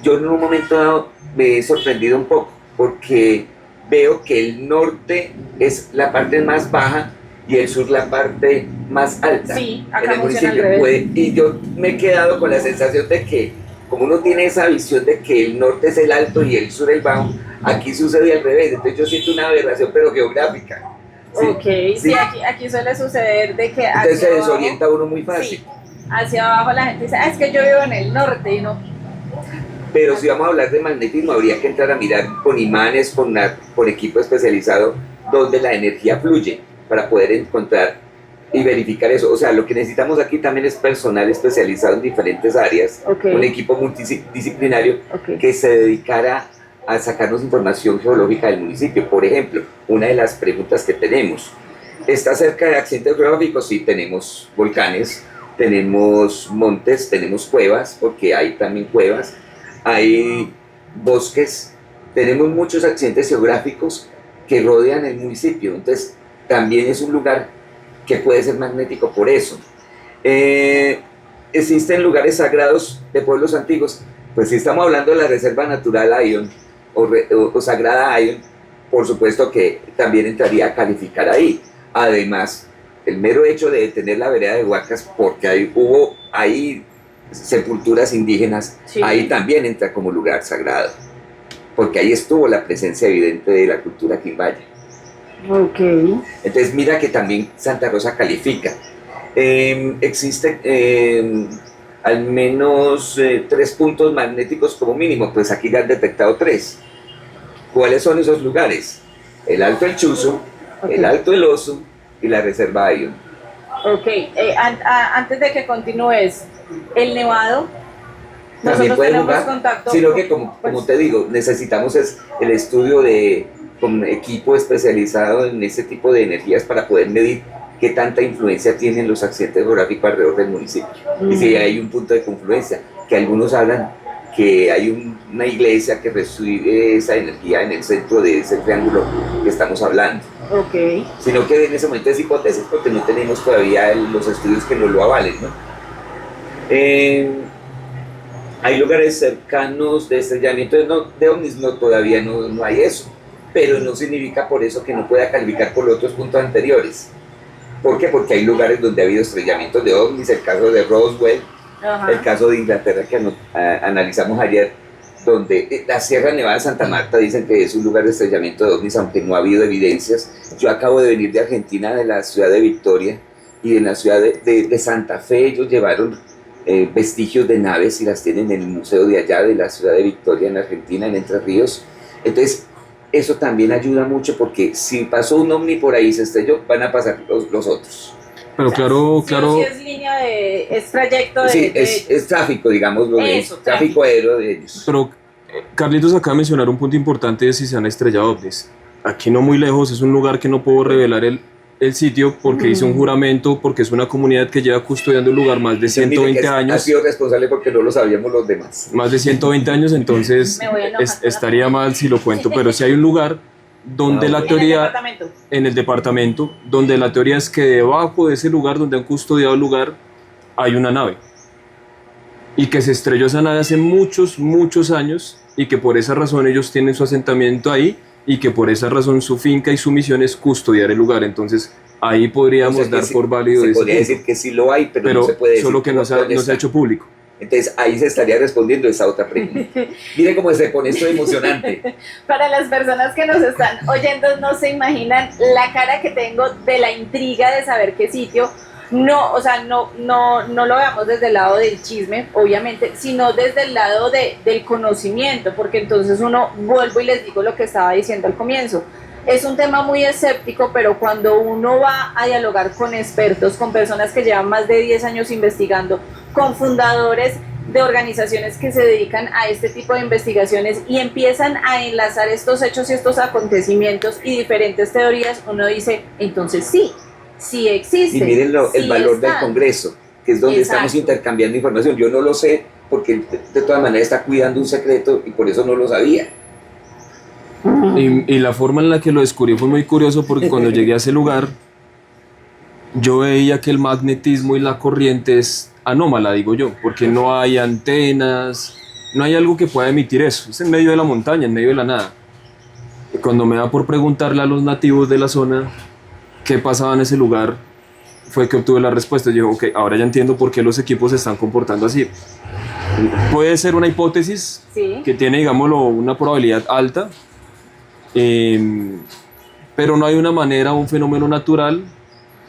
C: Yo en un momento dado me he sorprendido un poco porque veo que el norte es la parte más baja y el sur la parte más alta.
A: Sí,
C: en
A: acá
C: el
A: funciona
C: municipio.
A: al revés.
C: Y yo me he quedado con la sensación de que, como uno tiene esa visión de que el norte es el alto y el sur el bajo, aquí sucede al revés. Entonces yo siento una aberración, pero geográfica. ¿Sí?
A: Ok, sí, aquí suele suceder de que
C: entonces se
A: abajo,
C: desorienta uno muy fácil.
A: sí, hacia abajo la gente dice, es que yo vivo en el norte y no.
C: Pero si vamos a hablar de magnetismo, habría que entrar a mirar con imanes, con equipo especializado, donde la energía fluye, para poder encontrar y verificar eso. O sea, lo que necesitamos aquí también es personal especializado en diferentes áreas, un equipo multidisciplinario que se dedicara a sacarnos información geológica del municipio. Por ejemplo, una de las preguntas que tenemos, ¿está cerca de accidentes geológicos? Sí, tenemos volcanes, tenemos montes, tenemos cuevas, porque hay también cuevas, hay bosques, tenemos muchos accidentes geográficos que rodean el municipio, entonces también es un lugar que puede ser magnético por eso. Existen lugares sagrados de pueblos antiguos, pues si estamos hablando de la Reserva Natural Ayllón o Sagrada Ayllón, por supuesto que también entraría a calificar ahí. Además, el mero hecho de tener la vereda de Huacas, porque hubo ahí sepulturas indígenas, sí, ahí también entra como lugar sagrado, porque ahí estuvo la presencia evidente de la cultura quimbaya.
A: Ok.
C: Entonces mira que también Santa Rosa califica. Existe al menos 3 puntos magnéticos como mínimo, pues aquí ya han detectado 3. ¿Cuáles son esos lugares? El Alto El Chuzo,
A: Okay.
C: el Alto El Oso y la Reserva Ion.
A: Ok, antes de que continúes, el Nevado,
C: También
A: nosotros
C: puede
A: tenemos
C: jugar,
A: contacto.
C: sino que como te digo, necesitamos el estudio con equipo especializado en ese tipo de energías para poder medir qué tanta influencia tienen los accidentes geográficos alrededor del municipio. Y si hay un punto de confluencia, que algunos hablan que hay una iglesia que recibe esa energía en el centro de ese triángulo que estamos hablando.
A: Ok.
C: Sino que en ese momento es hipótesis porque no tenemos todavía los estudios que nos lo avalen, ¿no? Hay lugares cercanos de estrellamiento de ovnis, todavía no hay eso, pero no significa por eso que no pueda calificar por los otros puntos anteriores. ¿Por qué? Porque hay lugares donde ha habido estrellamientos de ovnis, el caso de Roswell,
A: Ajá.
C: el caso de Inglaterra que analizamos ayer, donde la Sierra Nevada de Santa Marta dicen que es un lugar de estrellamiento de ovnis, aunque no ha habido evidencias. Yo acabo de venir de Argentina, de la ciudad de Victoria, y en la ciudad de Santa Fe ellos llevaron vestigios de naves y las tienen en el museo de allá de la ciudad de Victoria en Argentina, en Entre Ríos. Entonces eso también ayuda mucho porque si pasó un ovni por ahí y se estrelló, van a pasar los otros.
B: Pero claro,
A: Sí,
B: claro.
A: sí es línea es trayecto de...
C: Sí, es tráfico, digamos,
A: Eso,
C: tráfico aéreo de ellos.
B: Pero Carlitos acaba de mencionar un punto importante de si se han estrellado ovnis. Aquí no muy lejos, es un lugar que no puedo revelar el sitio porque hice un juramento, porque es una comunidad que lleva custodiando el lugar más de 120 años.
C: Ha sido responsable porque no lo sabíamos los demás.
B: Más de 120 años, entonces estaría mal si lo cuento, pero si hay un lugar donde la teoría... En el departamento, donde la teoría es que debajo de ese lugar donde han custodiado el lugar hay una nave. Y que se estrelló esa nave hace muchos, muchos años y que por esa razón ellos tienen su asentamiento ahí y que por esa razón su finca y su misión es custodiar el lugar. Entonces ahí podríamos dar por válido
C: se
B: ese
C: podría
B: punto.
C: decir que sí lo hay, pero no se puede decir.
B: Solo que no se ha hecho público.
C: Entonces ahí se estaría respondiendo esa otra pregunta. Miren cómo se pone esto emocionante.
A: Para las personas que nos están oyendo no se imaginan la cara que tengo de la intriga de saber qué sitio. No, o sea, no lo veamos desde el lado del chisme, obviamente, sino desde el lado del conocimiento, porque entonces vuelvo y les digo lo que estaba diciendo al comienzo. Es un tema muy escéptico, pero cuando uno va a dialogar con expertos, con personas que llevan más de 10 años investigando, con fundadores de organizaciones que se dedican a este tipo de investigaciones y empiezan a enlazar estos hechos y estos acontecimientos y diferentes teorías, uno dice, entonces sí existe.
C: Y miren el valor del Congreso, que es donde
A: Exacto.
C: estamos intercambiando información. Yo no lo sé porque de todas maneras está cuidando un secreto y por eso no lo sabía.
B: Y la forma en la que lo descubrí fue muy curioso porque cuando llegué a ese lugar yo veía que el magnetismo y la corriente es anómala, digo yo, porque no hay antenas, no hay algo que pueda emitir eso, es en medio de la montaña, en medio de la nada. Y cuando me da por preguntarle a los nativos de la zona qué pasaba en ese lugar, fue que obtuve la respuesta. Yo dije, ok, ahora ya entiendo por qué los equipos se están comportando así. Puede ser una hipótesis que tiene, digámoslo, una probabilidad alta, pero no hay una manera, un fenómeno natural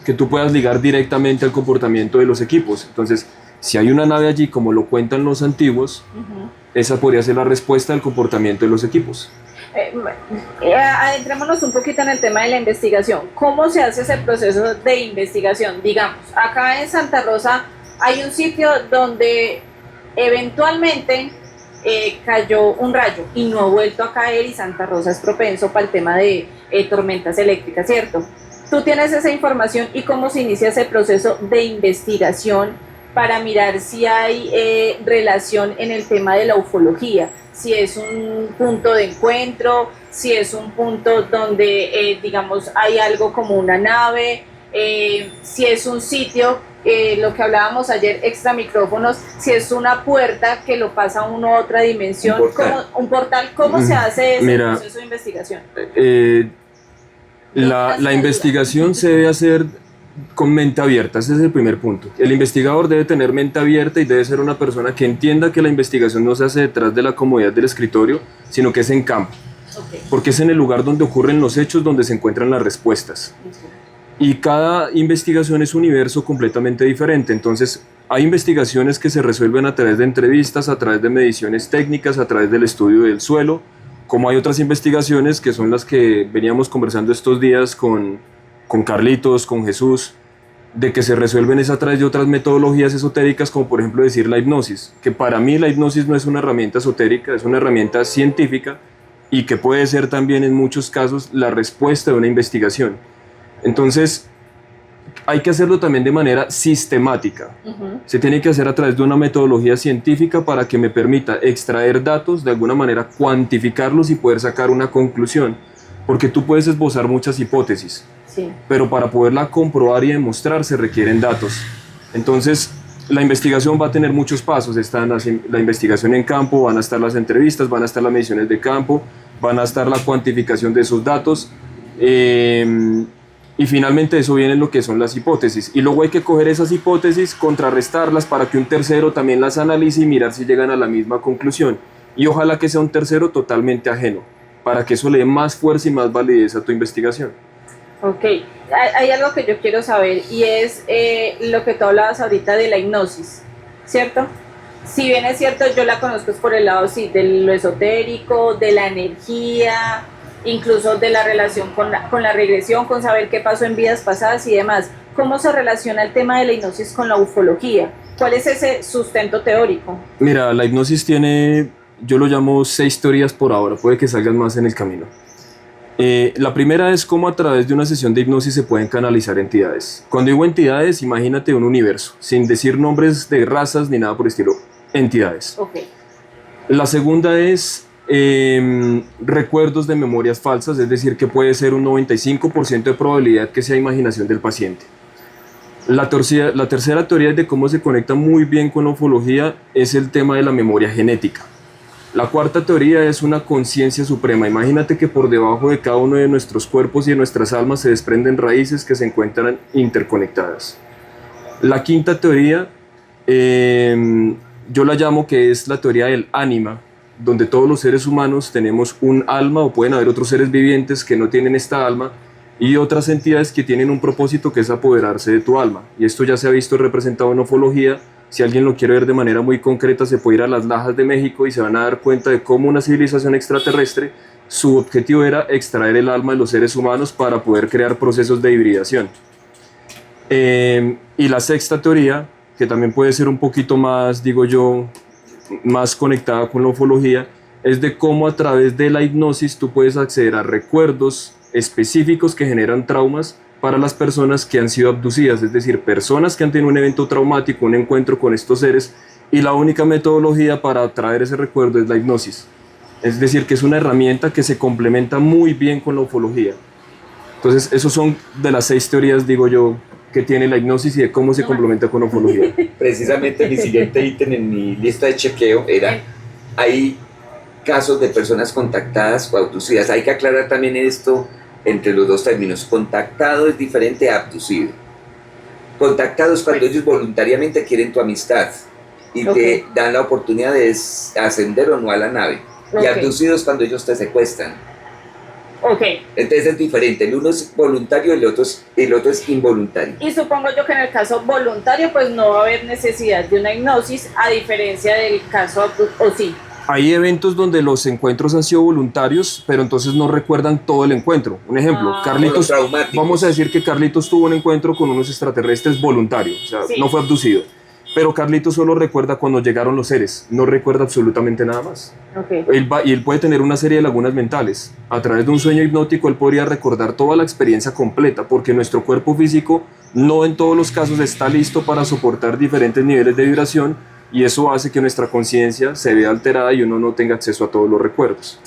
B: que tú puedas ligar directamente al comportamiento de los equipos. Entonces, si hay una nave allí, como lo cuentan los antiguos, esa podría ser la respuesta al comportamiento de los equipos.
A: Adentrémonos un poquito en el tema de la investigación. ¿Cómo se hace ese proceso de investigación? Digamos, acá en Santa Rosa hay un sitio donde eventualmente cayó un rayo y no ha vuelto a caer y Santa Rosa es propenso para el tema de tormentas eléctricas, ¿cierto? Tú tienes esa información y cómo se inicia ese proceso de investigación para mirar si hay relación en el tema de la ufología, si es un punto de encuentro, si es un punto donde, digamos, hay algo como una nave, si es un sitio, lo que hablábamos ayer, extra micrófonos, si es una puerta que lo pasa a uno a otra dimensión, un portal, ¿cómo se hace ese proceso de investigación?
B: La investigación se debe hacer con mente abierta, ese es el primer punto. El investigador debe tener mente abierta y debe ser una persona que entienda que la investigación no se hace detrás de la comodidad del escritorio, sino que es en campo.
A: Ok.
B: porque es en el lugar donde ocurren los hechos donde se encuentran las respuestas. Y cada investigación es un universo completamente diferente. Entonces, hay investigaciones que se resuelven a través de entrevistas, a través de mediciones técnicas, a través del estudio del suelo, como hay otras investigaciones que son las que veníamos conversando estos días con Carlitos, con Jesús, de que se resuelven es a través de otras metodologías esotéricas, como por ejemplo decir la hipnosis, que para mí la hipnosis no es una herramienta esotérica, es una herramienta científica y que puede ser también en muchos casos la respuesta de una investigación. Entonces, hay que hacerlo también de manera sistemática. Se tiene que hacer a través de una metodología científica para que me permita extraer datos, de alguna manera cuantificarlos y poder sacar una conclusión. Porque tú puedes esbozar muchas hipótesis,
A: Sí.
B: pero para poderla comprobar y demostrar se requieren datos. Entonces, la investigación va a tener muchos pasos. Está la investigación en campo, van a estar las entrevistas, van a estar las mediciones de campo, van a estar la cuantificación de esos datos. Y finalmente eso viene en lo que son las hipótesis. Y luego hay que coger esas hipótesis, contrarrestarlas para que un tercero también las analice y mirar si llegan a la misma conclusión. Y ojalá que sea un tercero totalmente ajeno, para que eso le dé más fuerza y más validez a tu investigación.
A: Ok, hay algo que yo quiero saber y es lo que tú hablabas ahorita de la hipnosis, ¿cierto? Si bien es cierto, yo la conozco es por el lado sí, de lo esotérico, de la energía, incluso de la relación con la regresión, con saber qué pasó en vidas pasadas y demás. ¿Cómo se relaciona el tema de la hipnosis con la ufología? ¿Cuál es ese sustento teórico?
B: Mira, la hipnosis tiene, yo lo llamo 6 teorías por ahora, puede que salgan más en el camino. La primera es cómo a través de una sesión de hipnosis se pueden canalizar entidades. Cuando digo entidades, imagínate un universo, sin decir nombres de razas ni nada por el estilo, entidades.
A: Ok.
B: La segunda es recuerdos de memorias falsas, es decir, que puede ser un 95% de probabilidad que sea imaginación del paciente. La tercera teoría de cómo se conecta muy bien con la ufología es el tema de la memoria genética. La cuarta teoría es una conciencia suprema. Imagínate que por debajo de cada uno de nuestros cuerpos y de nuestras almas se desprenden raíces que se encuentran interconectadas. La quinta teoría, yo la llamo que es la teoría del ánima, donde todos los seres humanos tenemos un alma o pueden haber otros seres vivientes que no tienen esta alma y otras entidades que tienen un propósito que es apoderarse de tu alma. Y esto ya se ha visto representado en ufología. Si alguien lo quiere ver de manera muy concreta, se puede ir a las Lajas de México y se van a dar cuenta de cómo una civilización extraterrestre, su objetivo era extraer el alma de los seres humanos para poder crear procesos de hibridación. Y la sexta teoría, que también puede ser un poquito más, digo yo, más conectada con la ufología, es de cómo a través de la hipnosis tú puedes acceder a recuerdos específicos que generan traumas para las personas que han sido abducidas, es decir, personas que han tenido un evento traumático, un encuentro con estos seres, y la única metodología para traer ese recuerdo es la hipnosis. Es decir, que es una herramienta que se complementa muy bien con la ufología. Entonces, esos son de las 6 teorías, digo yo, que tiene la hipnosis y de cómo se complementa con la ufología.
C: Precisamente mi siguiente ítem en mi lista de chequeo era, hay casos de personas contactadas o abducidas. Hay que aclarar también esto entre los dos términos. Contactado es diferente a abducido. Contactado es cuando ellos voluntariamente quieren tu amistad y te dan la oportunidad de ascender o no a la nave. Y abducido es cuando ellos te secuestran.
A: Ok.
C: Entonces es diferente, el uno es voluntario y el otro es involuntario.
A: Y supongo yo que en el caso voluntario pues no va a haber necesidad de una hipnosis a diferencia del caso o sí.
B: Hay eventos donde los encuentros han sido voluntarios, pero entonces no recuerdan todo el encuentro. Un ejemplo, Carlitos, vamos a decir que Carlitos tuvo un encuentro con unos extraterrestres voluntario, o sea, no fue abducido. Pero Carlitos solo recuerda cuando llegaron los seres, no recuerda absolutamente nada más. Él puede tener una serie de lagunas mentales. A través de un sueño hipnótico él podría recordar toda la experiencia completa, porque nuestro cuerpo físico no en todos los casos está listo para soportar diferentes niveles de vibración, y eso hace que nuestra conciencia se vea alterada y uno no tenga acceso a todos los recuerdos.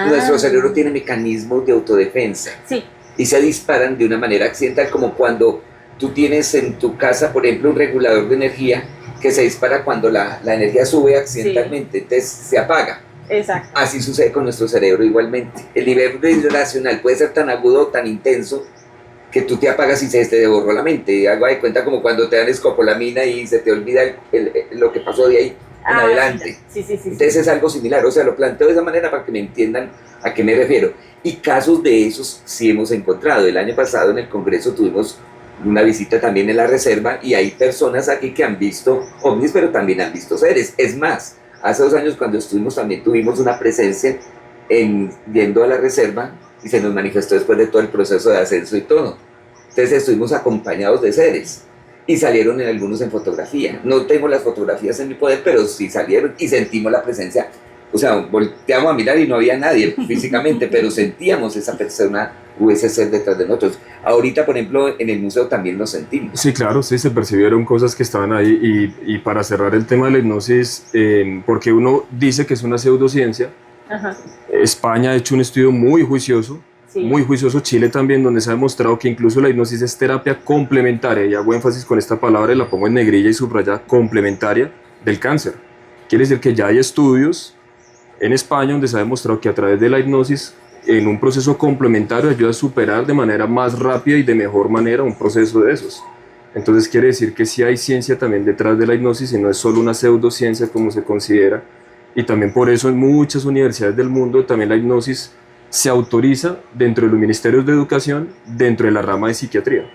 C: Nuestro cerebro tiene mecanismos de autodefensa y se disparan de una manera accidental, como cuando tú tienes en tu casa, por ejemplo, un regulador de energía que se dispara cuando la energía sube accidentalmente, entonces se apaga.
A: Exacto.
C: Así sucede con nuestro cerebro igualmente. El nivel racional puede ser tan agudo, tan intenso, que tú te apagas y se te borró la mente. Hago de cuenta como cuando te dan escopolamina y se te olvida lo que pasó de ahí. en adelante.
A: Sí, sí, sí.
C: Entonces es algo similar, o sea, lo planteo de esa manera para que me entiendan a qué me refiero. Y casos de esos sí hemos encontrado. El año pasado en el Congreso tuvimos una visita también en la reserva y hay personas aquí que han visto ovnis, pero también han visto seres. Es más, hace 2 años cuando estuvimos también tuvimos una presencia yendo a la reserva y se nos manifestó después de todo el proceso de ascenso y todo. Entonces estuvimos acompañados de seres y salieron algunos en fotografía. No tengo las fotografías en mi poder, pero sí salieron y sentimos la presencia. O sea, volteamos a mirar y no había nadie físicamente, pero sentíamos esa persona o ese ser detrás de nosotros. Ahorita, por ejemplo, en el museo también lo sentimos.
B: Sí, claro, sí, se percibieron cosas que estaban ahí y para cerrar el tema de la hipnosis, porque uno dice que es una pseudociencia,
A: Ajá.
B: España ha hecho un estudio muy juicioso,
A: Sí.
B: muy juicioso, Chile también, donde se ha demostrado que incluso la hipnosis es terapia complementaria, y hago énfasis con esta palabra y la pongo en negrilla y subrayada, complementaria del cáncer. Quiere decir que ya hay estudios en España donde se ha demostrado que a través de la hipnosis, en un proceso complementario, ayuda a superar de manera más rápida y de mejor manera un proceso de esos. Entonces quiere decir que sí hay ciencia también detrás de la hipnosis y no es solo una pseudociencia como se considera. Y también por eso en muchas universidades del mundo también la hipnosis se autoriza dentro de los ministerios de educación, dentro de la rama de psiquiatría.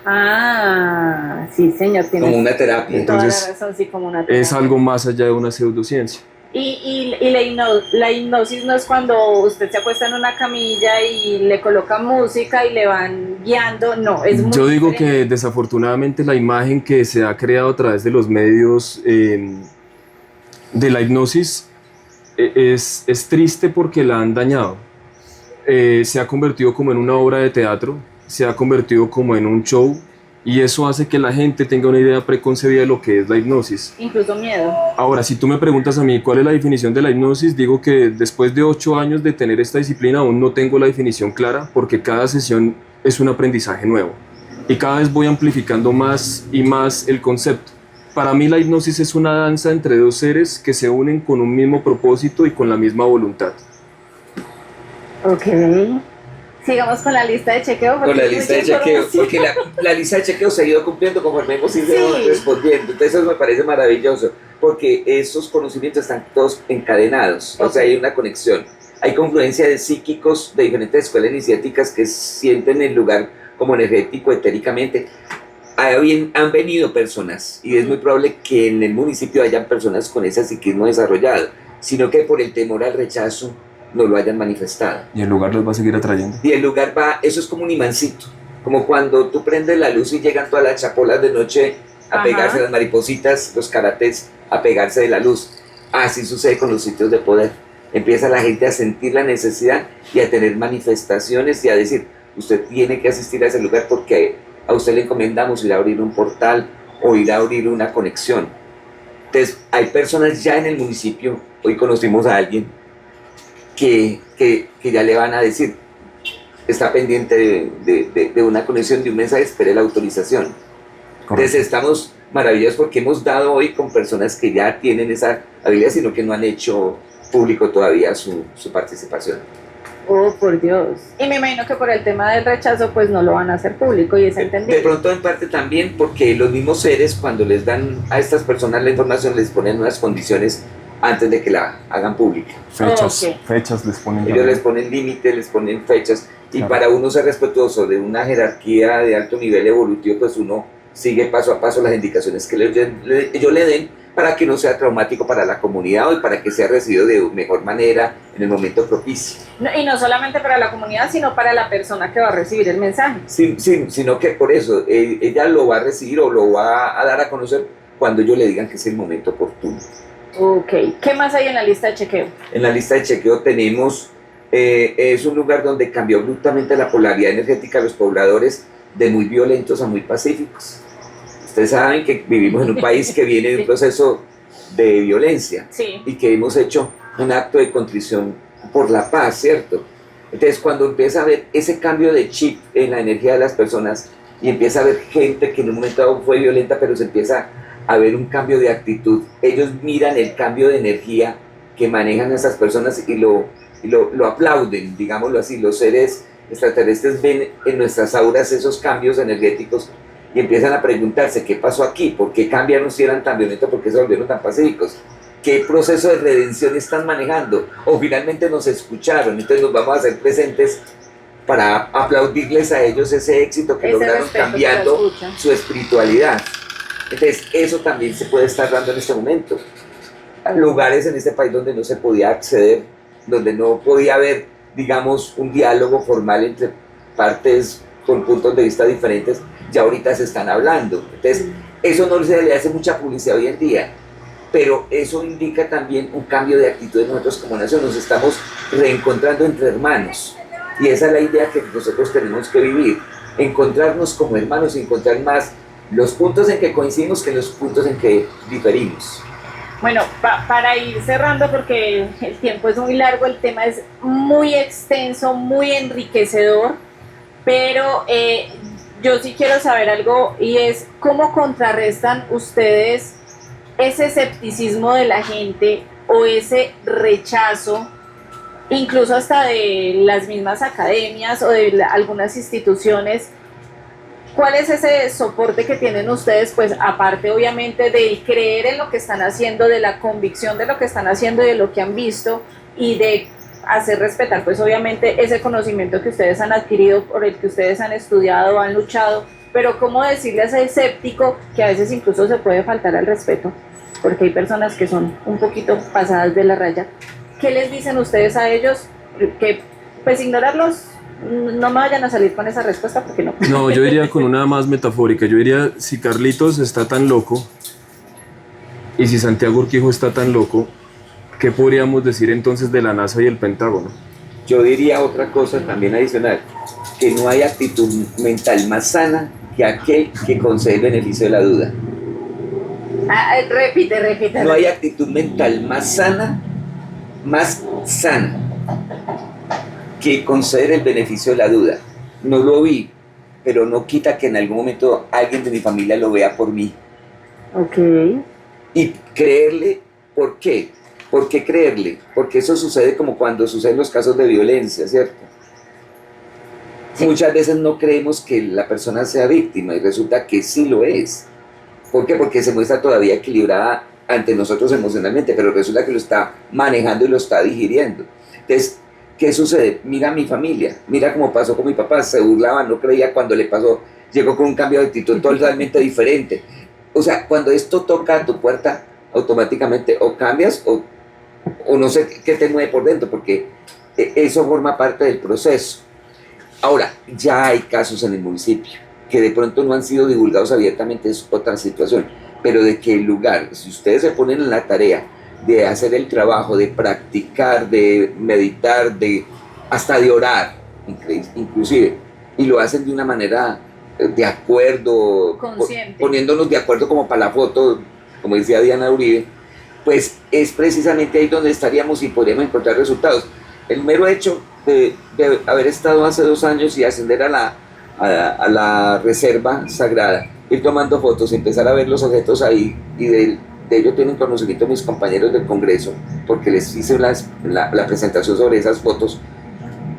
A: Ah, sí, señor. Tiene
C: Como una terapia.
A: toda la
B: Entonces,
A: razón, sí, como una
B: Es
A: terapia.
B: algo más allá de una pseudociencia.
A: Y la hipnosis no es cuando usted se acuesta en una camilla y le colocan música y le van guiando, no, es muy
B: Yo digo
A: diferente.
B: que desafortunadamente la imagen que se ha creado a través de los medios de la hipnosis es triste porque la han dañado. Se ha convertido como en una obra de teatro, se ha convertido como en un show y eso hace que la gente tenga una idea preconcebida de lo que es la hipnosis.
A: Incluso miedo.
B: Ahora, si tú me preguntas a mí cuál es la definición de la hipnosis, digo que después de 8 años de tener esta disciplina aún no tengo la definición clara porque cada sesión es un aprendizaje nuevo y cada vez voy amplificando más y más el concepto. Para mí la hipnosis es una danza entre dos seres que se unen con un mismo propósito y con la misma voluntad.
A: Ok. Sigamos con la lista de chequeo.
C: Con la
A: hay
C: lista de
A: mucha
C: chequeo,
A: información.
C: porque la lista de chequeo se ha ido cumpliendo conforme hemos ido
A: Sí.
C: respondiendo. Entonces eso me parece maravilloso, porque esos conocimientos están todos encadenados, o sea,
A: Ok.
C: hay una conexión. Hay confluencia de psíquicos de diferentes escuelas iniciáticas que sienten el lugar como energético, etéricamente. Han venido personas, y es muy probable que en el municipio hayan personas con ese psiquismo desarrollado, sino que por el temor al rechazo no lo hayan manifestado.
B: Y el lugar los va a seguir atrayendo.
C: Y el lugar va, eso es como un imancito, como cuando tú prendes la luz y llegan todas las chapolas de noche a
A: Ajá.
C: pegarse, las maripositas, los karatés, a pegarse de la luz. Así sucede con los sitios de poder. Empieza la gente a sentir la necesidad y a tener manifestaciones y a decir, usted tiene que asistir a ese lugar porque a usted le encomendamos ir a abrir un portal o ir a abrir una conexión. Entonces, hay personas ya en el municipio, hoy conocimos a alguien que ya le van a decir, está pendiente de una conexión, de un mensaje, espere la autorización. Entonces estamos maravillosos porque hemos dado hoy con personas que ya tienen esa habilidad, sino que no han hecho público todavía su participación.
A: Oh, por Dios. Y me imagino que por el tema del rechazo, pues no lo van a hacer público y es
C: De
A: entendible.
C: pronto en parte también porque los mismos seres cuando les dan a estas personas la información les ponen unas condiciones antes de que la hagan pública.
B: Fechas,
A: Ok.
B: fechas les ponen.
C: Ellos
B: también.
C: les ponen límites, les ponen fechas y
B: Claro.
C: para uno ser respetuoso de una jerarquía de alto nivel evolutivo, pues uno sigue paso a paso las indicaciones que ellos le den para que no sea traumático para la comunidad y para que sea recibido de mejor manera en el momento propicio.
A: Y no solamente para la comunidad, sino para la persona que va a recibir el mensaje.
C: Sino que por eso ella lo va a recibir o lo va a dar a conocer cuando ellos le digan que es el momento oportuno.
A: Ok. ¿Qué más hay en la lista de chequeo?
C: En la lista de chequeo tenemos, es un lugar donde cambió abruptamente la polaridad energética de los pobladores de muy violentos a muy pacíficos. Ustedes saben que vivimos en un país que viene de un proceso de violencia
A: Sí.
C: y que hemos hecho un acto de contrición por la paz, ¿cierto? Entonces cuando empieza a haber ese cambio de chip en la energía de las personas y empieza a haber gente que en un momento dado fue violenta, pero se empieza a ver un cambio de actitud, ellos miran el cambio de energía que manejan esas personas y lo aplauden, digámoslo así. Los seres extraterrestres ven en nuestras auras esos cambios energéticos y empiezan a preguntarse qué pasó aquí, por qué cambiaron si eran tan violentos, por qué se volvieron tan pacíficos, qué proceso de redención están manejando, o finalmente nos escucharon, entonces nos vamos a hacer presentes para aplaudirles a ellos ese éxito que
A: Ese
C: lograron
A: respeto
C: cambiando
A: que la escucha.
C: su espiritualidad. Entonces eso también se puede estar dando en este momento. Lugares en este país donde no se podía acceder, donde no podía haber, digamos, un diálogo formal entre partes con puntos de vista diferentes, ya ahorita se están hablando. Entonces, eso no se le hace mucha publicidad hoy en día, pero eso indica también un cambio de actitud de nosotros como nación. Nos estamos reencontrando entre hermanos, y esa es la idea que nosotros tenemos que vivir, encontrarnos como hermanos y encontrar más los puntos en que coincidimos que los puntos en que diferimos.
A: Bueno, para ir cerrando, porque el tiempo es muy largo, el tema es muy extenso, muy enriquecedor, pero yo sí quiero saber algo, y es cómo contrarrestan ustedes ese escepticismo de la gente o ese rechazo, incluso hasta de las mismas academias o de algunas instituciones. ¿Cuál es ese soporte que tienen ustedes? Pues aparte obviamente de creer en lo que están haciendo, de la convicción de lo que están haciendo y de lo que han visto, y de hacer respetar pues obviamente ese conocimiento que ustedes han adquirido, por el que ustedes han estudiado, han luchado, pero cómo decirle a ese escéptico que a veces incluso se puede faltar al respeto, porque hay personas que son un poquito pasadas de la raya. ¿Qué les dicen ustedes a ellos? Que pues ignorarlos. No me vayan a salir con esa respuesta porque no.
B: No, yo diría con una más metafórica. Yo diría, si Carlitos está tan loco y si Santiago Urquijo está tan loco, ¿qué podríamos decir entonces de la NASA y el Pentágono?
C: Yo diría otra cosa también adicional, que no hay actitud mental más sana que aquel que concede el beneficio de la duda.
A: Repite.
C: No hay actitud mental más sana que conceder el beneficio de la duda. No lo vi, pero no quita que en algún momento alguien de mi familia lo vea por mí.
A: Ok.
C: Y creerle, ¿por qué? ¿Por qué creerle? Porque eso sucede como cuando suceden los casos de violencia, ¿cierto? Sí. Muchas veces no creemos que la persona sea víctima y resulta que sí lo es. ¿Por qué? Porque se muestra todavía equilibrada ante nosotros emocionalmente, pero resulta que lo está manejando y lo está digiriendo. Entonces, ¿qué sucede? Mira a mi familia, mira cómo pasó con mi papá, se burlaba, no creía cuando le pasó, llegó con un cambio de actitud totalmente diferente. O sea, cuando esto toca a tu puerta, automáticamente o cambias o no sé qué te mueve por dentro, porque eso forma parte del proceso. Ahora, ya hay casos en el municipio que de pronto no han sido divulgados abiertamente, es otra situación, pero de que el lugar, si ustedes se ponen en la tarea de hacer el trabajo, de practicar, de meditar, hasta de orar, inclusive, y lo hacen de una manera de acuerdo, poniéndonos de acuerdo como para la foto, como decía Diana Uribe, pues es precisamente ahí donde estaríamos y podríamos encontrar resultados. El mero hecho de haber estado hace 2 años y ascender a la reserva sagrada, ir tomando fotos, empezar a ver los objetos ahí, y de ello tienen conocimiento mis compañeros del Congreso, porque les hice la presentación sobre esas fotos,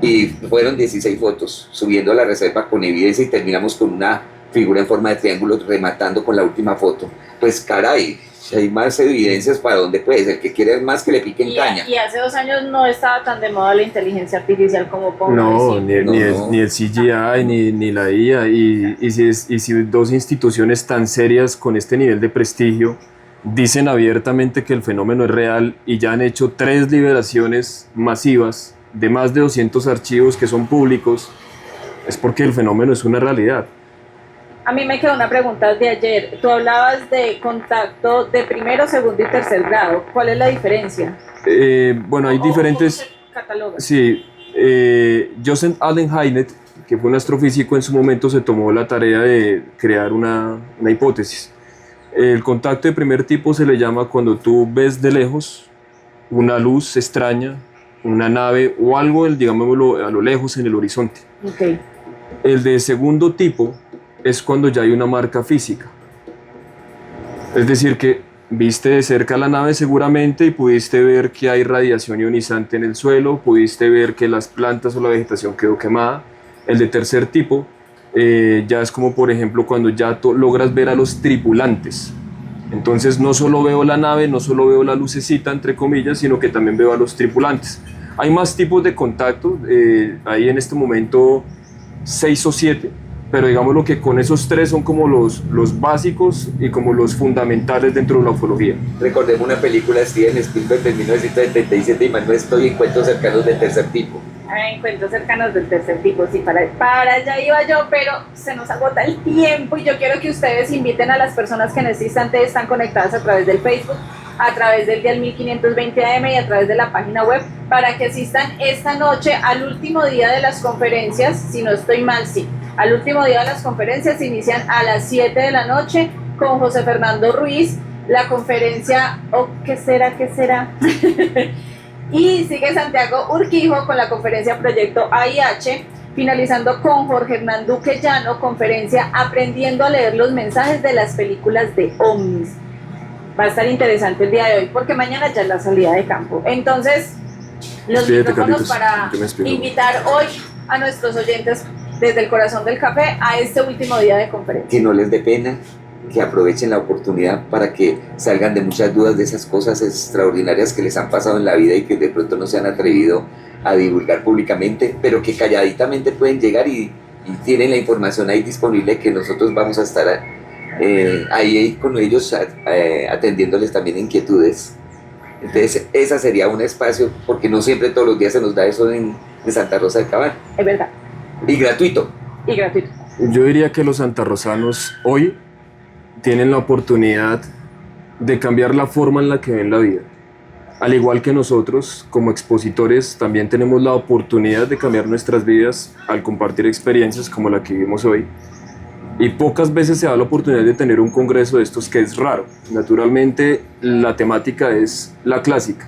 C: y fueron 16 fotos, subiendo a la reserva con evidencia, y terminamos con una figura en forma de triángulo rematando con la última foto. Pues caray, si hay más evidencias, ¿para dónde puede ser? El que quiere más que le piquen caña.
A: Y hace 2 años no estaba tan de moda la inteligencia artificial como
B: No, ni el CGI, ni la IA, y si 2 instituciones tan serias con este nivel de prestigio dicen abiertamente que el fenómeno es real y ya han hecho 3 liberaciones masivas de más de 200 archivos que son públicos, es porque el fenómeno es una realidad.
A: A mí me quedó una pregunta de ayer. Tú hablabas de contacto de primero, segundo y tercer grado. ¿Cuál es la diferencia?
B: Bueno, hay diferentes...
A: ¿Cómo se cataloga?
B: Sí, Joseph Allen Hynek, que fue un astrofísico, en su momento se tomó la tarea de crear una hipótesis. El contacto de primer tipo se le llama cuando tú ves de lejos una luz extraña, una nave o algo, digámoslo, a lo lejos en el horizonte.
A: Okay.
B: El de segundo tipo es cuando ya hay una marca física. Es decir, que viste de cerca la nave seguramente y pudiste ver que hay radiación ionizante en el suelo, pudiste ver que las plantas o la vegetación quedó quemada. El de tercer tipo ya es como por ejemplo cuando ya logras ver a los tripulantes. Entonces no solo veo la nave, no solo veo la lucecita entre comillas, sino que también veo a los tripulantes. Hay más tipos de contacto, hay en este momento 6 o 7, pero digámoslo que con esos 3 son como los básicos y como los fundamentales dentro de la ufología.
C: Recordemos una película de Steven Spielberg de 1977 y más no estoy encuentros cercanos del tercer tipo.
A: Encuentros cercanos del tercer tipo, sí, para allá iba yo, pero se nos agota el tiempo y yo quiero que ustedes inviten a las personas que en este instante están conectadas a través del Facebook, a través del dial 1520 AM y a través de la página web para que asistan esta noche al último día de las conferencias, si no estoy mal, sí, al último día de las conferencias inician a las 7 de la noche con José Fernando Ruiz, la conferencia, ¿qué será? Y sigue Santiago Urquijo con la conferencia Proyecto AIH, finalizando con Jorge Hernán Duque Llano, conferencia Aprendiendo a leer los mensajes de las películas de ovnis. Va a estar interesante el día de hoy porque mañana ya es la salida de campo. Entonces, los micrófonos para invitar hoy a nuestros oyentes desde el corazón del café a este último día de conferencia.
C: Que no les dé pena, que aprovechen la oportunidad para que salgan de muchas dudas de esas cosas extraordinarias que les han pasado en la vida y que de pronto no se han atrevido a divulgar públicamente, pero que calladitamente pueden llegar y tienen la información ahí disponible, que nosotros vamos a estar ahí con ellos atendiéndoles también inquietudes. Entonces esa sería un espacio, porque no siempre todos los días se nos da eso en Santa Rosa del Cabal.
A: Es verdad.
C: Y gratuito.
A: Y gratuito.
B: Yo diría que los santarrosanos hoy tienen la oportunidad de cambiar la forma en la que ven la vida. Al igual que nosotros, como expositores, también tenemos la oportunidad de cambiar nuestras vidas al compartir experiencias como la que vivimos hoy. Y pocas veces se da la oportunidad de tener un congreso de estos, que es raro. Naturalmente, la temática es la clásica.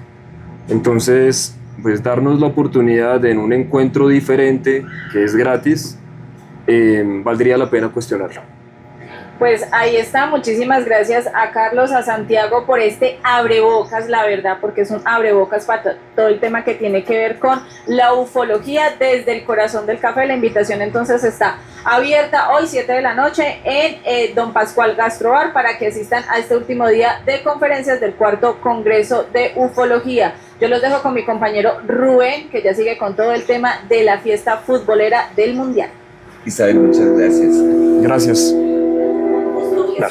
B: Entonces, pues darnos la oportunidad en un encuentro diferente, que es gratis, valdría la pena cuestionarlo.
A: Pues ahí está, muchísimas gracias a Carlos, a Santiago por este abrebocas, la verdad, porque es un abrebocas para todo el tema que tiene que ver con la ufología desde el corazón del café. La invitación entonces está abierta hoy 7 de la noche en Don Pascual Gastrobar para que asistan a este último día de conferencias del 4º Congreso de Ufología. Yo los dejo con mi compañero Rubén, que ya sigue con todo el tema de la fiesta futbolera del Mundial.
C: Isabel, muchas gracias.
B: Gracias.
C: La